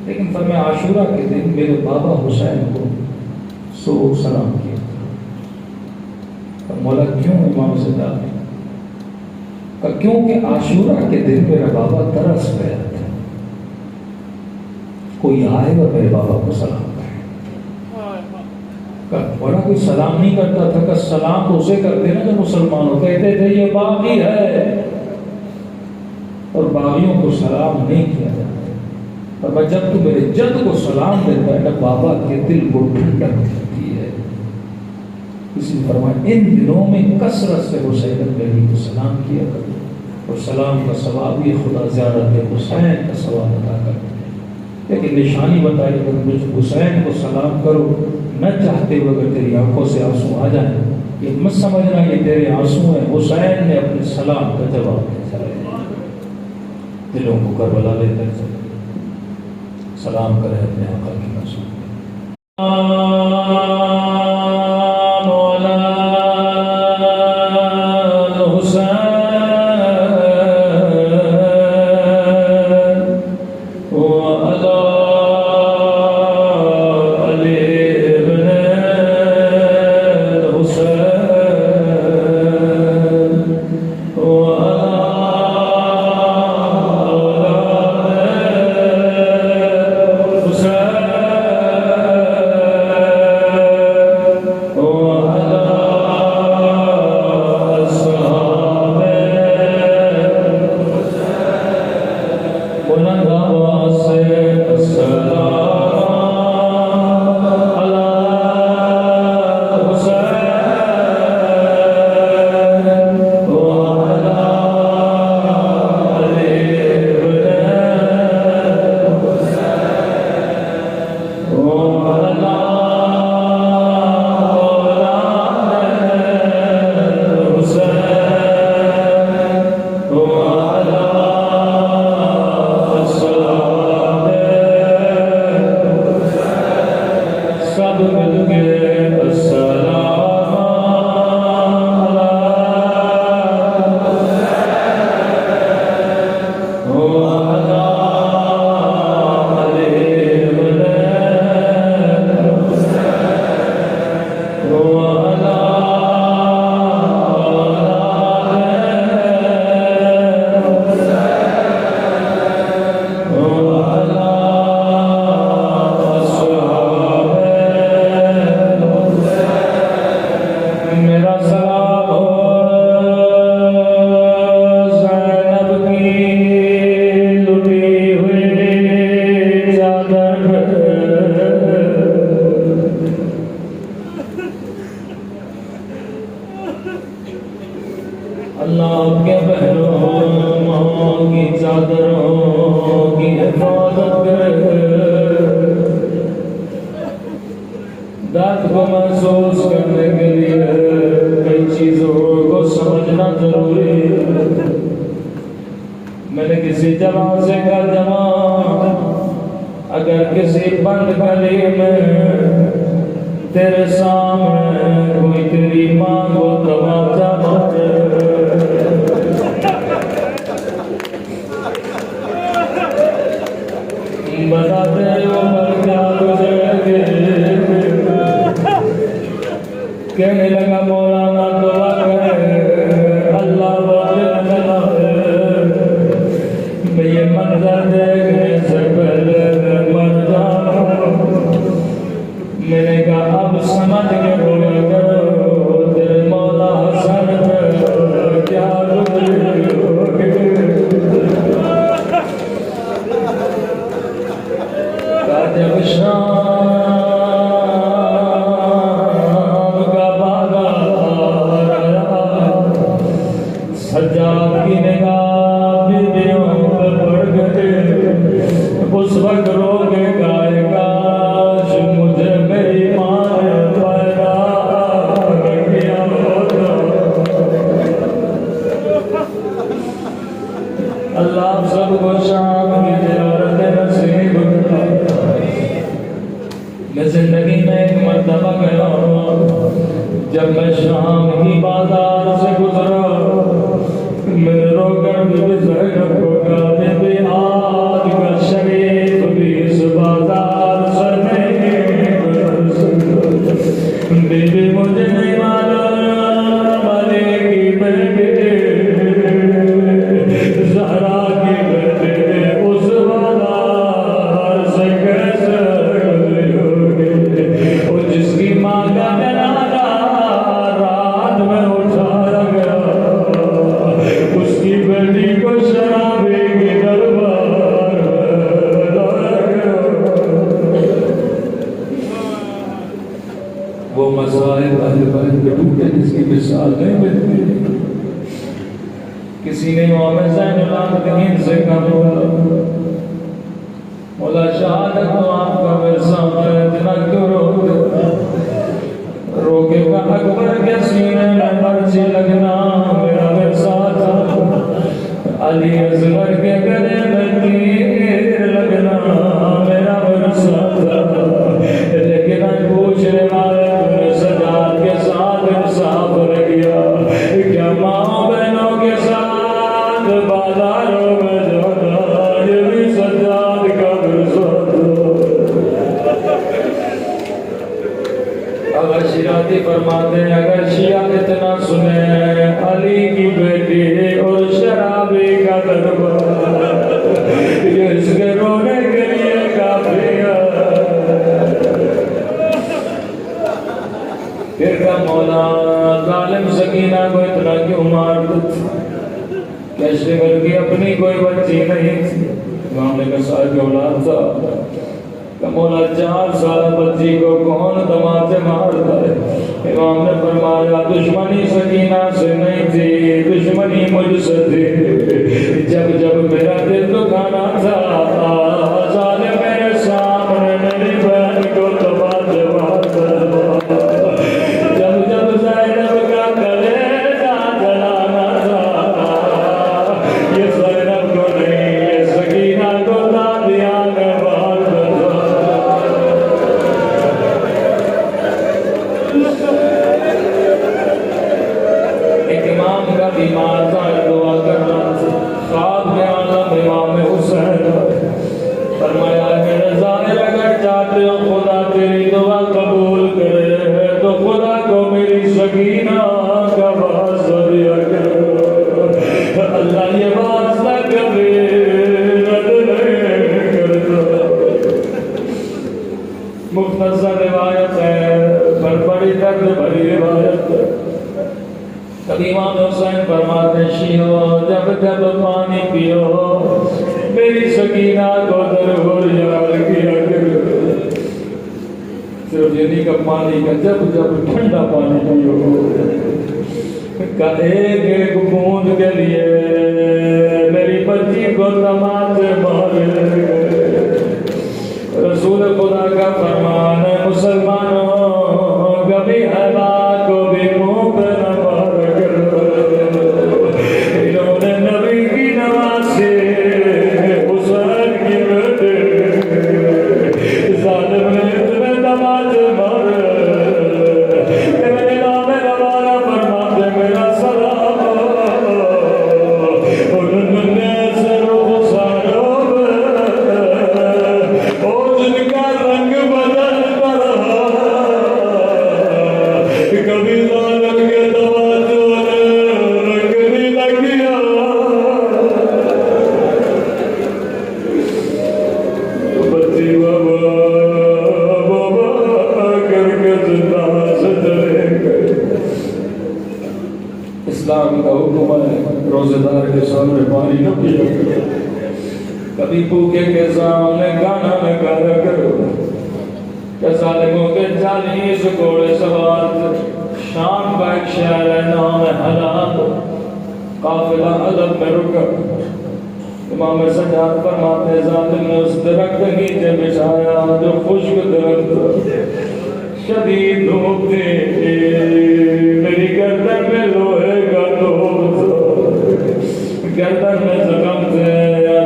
لیکن فرمایا عاشورہ کے دن میرے بابا حسین کو 100 سلام کیا تھا۔ مولا کیوں امام زین العابدین؟ کیونکہ عاشورہ کے دن میرا بابا ترس گیا تھا، کوئی آئے اور میرے بابا کو سلام کرے۔ بڑا کوئی سلام نہیں کرتا تھا، کہ سلام تو اسے کرتے نا جو مسلمانوں کہتے تھے یہ باغی ہے، اور باغیوں کو سلام نہیں کیا جاتا۔ اور جب تو میرے جد کو سلام دیتا ہے نا، بابا کے دل کو ٹھنڈک ملتی ہے۔ اسی فرمایا ان دنوں میں کثرت سے حسین نبی کو سلام کیا کرو، اور سلام کا ثواب یہ خدا زیارت حسین کا ثواب ادا کرتے ہیں۔ لیکن نشانی بتائی اگر مجھ حسین کو سلام کرو نہ چاہتے ہوئے اگر تیری آنکھوں سے آنسو آ جائیں، یہ مت سمجھنا یہ تیرے آنسو ہیں، حسین نے اپنے سلام کا جواب دیا۔ دلوں کو کربلا لے کر سلام کرے اپنے آقا کی نسل۔ کہنے لگا مولانا دعا کرے اللہ میں یہ منظر دیکھنے سے پہلے مر جاؤں۔ میں نے کہا اب سمجھ کے بولا کرو تیرے مولا حسن پہ کیا جب شام سجاد کی نگاہ بیویوں جب میں شام کی بازار سے گزرا میں رو کر زینب کو کہا بے آج کا شریف بھی اس بازار سے نہیں گزر سکتا بی بی مجھے نہیں معلوم علی کی بیٹی زہرا کی بیٹی اس بازار سے کیسے گزری ہوگی اور جس کی ماں کا جنازہ رات میں اٹھایا گیا اس کی بیٹی کو شرابی کی دربار میں لایا گیا وہ مسائل اہل بیت کے ٹوٹے جس کی مثال نہیں ملتی کسی نے امام زین العابدین سے کہا مولا شہادت تو آپ کا ورثہ ہے اتنا کیوں روتے روکے کا اکبر کے سینے میں پرچی لگنا میرا ورثہ تھا علی اصغر کے گلے میں تیر لگنا میرا ورثہ تھا لیکن آج پوچھنے والے تم نے سجاد کے ساتھ انصاف رکھیا کیا ماں بہنوں کے ساتھ بازاروں میں جانا یہ بھی سجاد کا ورثہ اگر شیعاتی فرماتے ہیں اگر شیعہ اتنا سنے علی کی بیٹی اور شرابی کا دربار یہ اس کے رونے کے لیے کافی ہے پھر کا مولا ظالم سکینہ کو اتنا کیوں مارتا کیشور کی اپنی کوئی بچی نہیں تھی امام نے کہا صاحب اولاد تھا کہ مولا 4 سال بچی کو کون تماچے مارتا ہے امام نے فرمایا دشمنی سکینہ سے نہیں تھی دشمنی مجھ سے تھی جب جب میرا دل دکھانا تھا ظالم میرے سامنے میری بہن کو تماچے مارتا جب جب زینب کا کلیجہ جلانا تھا یہ زینب کو نہیں یہ سکینہ کو دادیاں نے مارتا ایک امام کا بیمار تھا دعا کر رہا تھا خواب میں عالم امام حسین فرمایا میرے ظاہر اگر چاہتے ہو خدا تیری دعا قبول کرے تو خدا کو میری سکینہ کا واسطہ دیا کرے اللہ یہ واسطہ کبھی رد نہیں کرتا مختصر روایت ہے پر بڑی درد بھری روایت ہے کبھی امام حسین فرماتے شیعو جب جب پانی پیو میری سکینہ کو ضرور یاد کیا کرو صرف یہ نہیں کہ پانی کا جب جب ٹھنڈا پانی پیو کا ایک ایک بوند کے لیے میری بچی کو تماچے مارے رسول خدا کا فرمان ہے مسلمانوں کبھی حیوان کو بھی منہ پہ نہ مار کرو انہوں نے نبی کی نوازی حسین کی بیٹی ظالم نے اتنے تماچے مارے کہ میرے نام نوارا فرماتے میرا سلام انہوں نے ایسے روح ساروں اور جن کا رنگ بدلتا رہا کبھی ظالم کے توازوں نے رنگ نہیں لگیا بچی بابا کر کے زندہ سے چلے گئے اسلام کا حکم ہے روزے دار کے سامنے پانی نہ پیا کرو کبھی بھوکے کے سامنے گانا نہ گایا کرو کہ ظالموں کے 40 گھوڑے سوار تھے شام کا ایک شہر ہے نام ہے حلب قافلہ حلب میں رکا امام سجاد فرماتے ظالم نے اس درخت نیچے بچھایا جو خشک درخت شدید دھوپ تھی میری گردن میں لوہے کا ٹوپ تھا گردن میں زخم تھے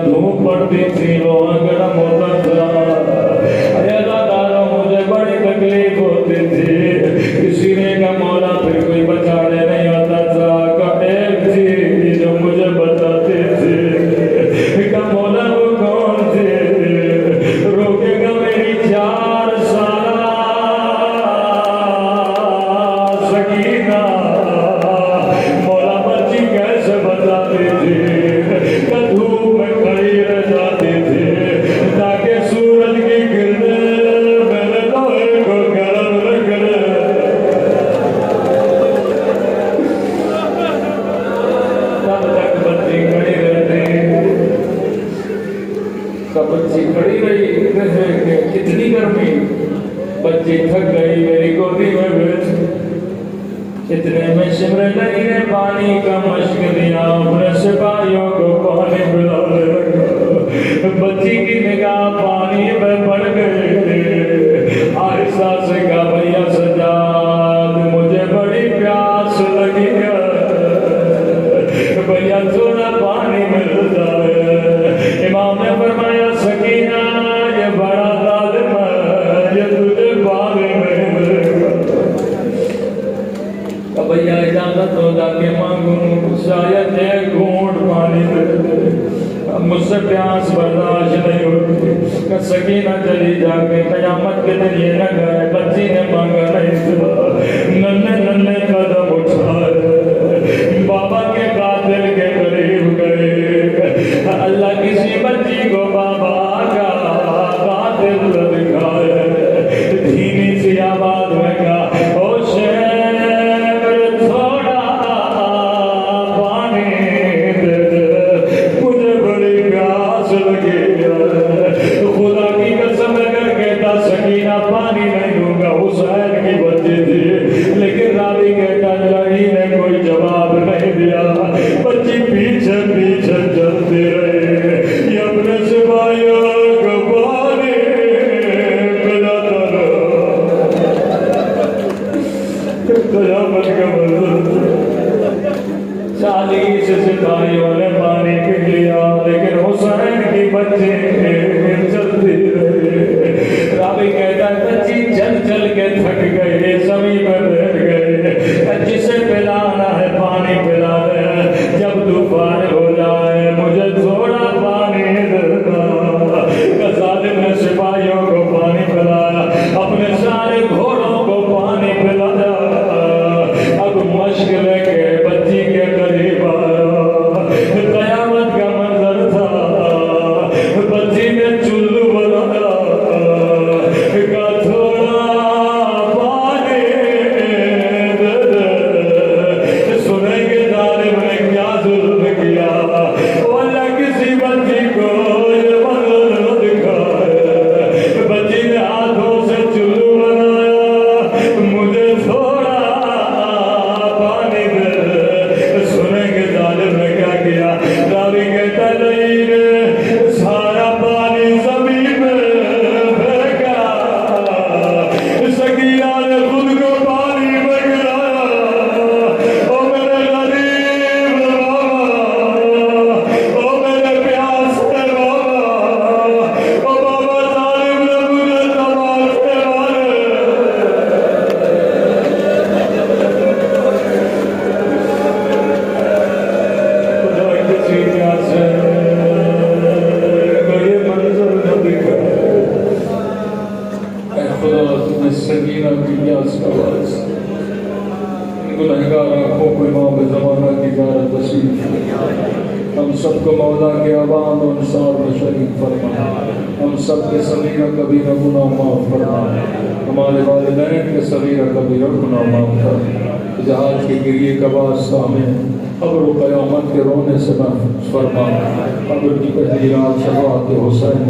دھوپ پڑتی تھی لوہا گرم ہوتا تھا اللہ تعالیٰ مجھے بڑی تکلیف ہوتی تھی کسی نے کہا مولا اتنے میں شمر علی نے پانی کا مشق دیا، اپنے سپاہیوں کو پانی پلانے لگا۔ بچی کی نگاہ پانی میں پڑ گئی، آہستہ سے کہا بھیا سجاد مجھے بڑی پیاس لگی ہے، بھیا تھوڑا پانی مل جائے۔ امام نے فرمایا سکینہ یہ بڑا ظالم ہے، یہ تجھے پانی نہیں دے گا۔ بھیا اجازت ہو جا کے مانگوں، شاید ایک گھونٹ پانی دے دے، مجھ سے پیاس برداشت نہیں ہوتی۔ کہ سکینہ چلی جا کے قیامت کے دن یہ نہ کہے بچی نے مانگا نہیں تھا، ننھے ننھے قدم اٹھائے بابا کے قاتل کے قریب گئے۔ اللہ کسی بچی کو بابا کا قاتل دکھائے، دھیمی سی آواز میں کہا او شیر تھوڑا پانی دے دے، مجھے بڑی پیاس لگی ہے۔ خدا کی قسم اگر کہتا سکینہ پانی نہیں دوں گا، حسین کی بچی تھی، لیکن راوی کہتا لڑی نے کوئی جواب نہیں دیا، بچی پیچھے پیچھے چلتی رہی، یہ اپنے سپاہیوں کو پانی پلاتا رہا۔ قیامت کا منظر، 40 سپاہیوں نے پانی پی لیا، لیکن حسین کی بچی چلتی رہی۔ راوی کہتا ہے بچی چل چل کے تھک گئی، زمین پر بیٹھ گئے، جسے پلانا ہے پانی پلا دے، جب تو فارغ ہو جائے مجھے تھوڑا پانی دینا۔ ظالم نے سپاہیوں کو پانی پلایا، اپنے سارے گھوڑوں کو پانی پلایا، اب مشق لے کے بچی کے قریب آیا۔ قیامت کا منظر تھا، بچی نے چلو بنایا، کہا تھوڑا پانی دے دے، سنیں گے ظالم نے کیا ظلم کیا، واللہ کسی بچی کو یہ منظر نہ دکھائے۔ بچی نے ہاتھوں سے چلو بنایا، مجھے تھوڑا پانی دے دے، سنیں گے ظالم نے کیا کیا۔ راوی کہتا نہیں، سارا پانی زمین میں پھینکا، سکینہ نے خود کو پانی میں گرایا۔ او میرے غریب بابا، او میرے پیاسے بابا، او بابا ظالم نے مجھے تمام سے مارے۔ خدا کسی پیاسے کو یہ منظر نہ دکھائے۔ اے خدا تمہیں سکینہ کی پیاس کا باعث گنہگار آنکھوں کو امام زمانہ کی زیارت نصیب فرما۔ ہم سب کو مولا کے عوام و انصار میں شریک فرما، ہم سب کے صغیرہ کبیرہ گناہ معاف فرما، ہمارے والدین کے صغیرہ کبیرہ گناہ معاف فرما۔ جہاد کے گریے کا واسطہ ہمیں قبر و قیامت کے رونے سے محفوظ فرما۔ قبر کی پہلی رات شفاعت حسین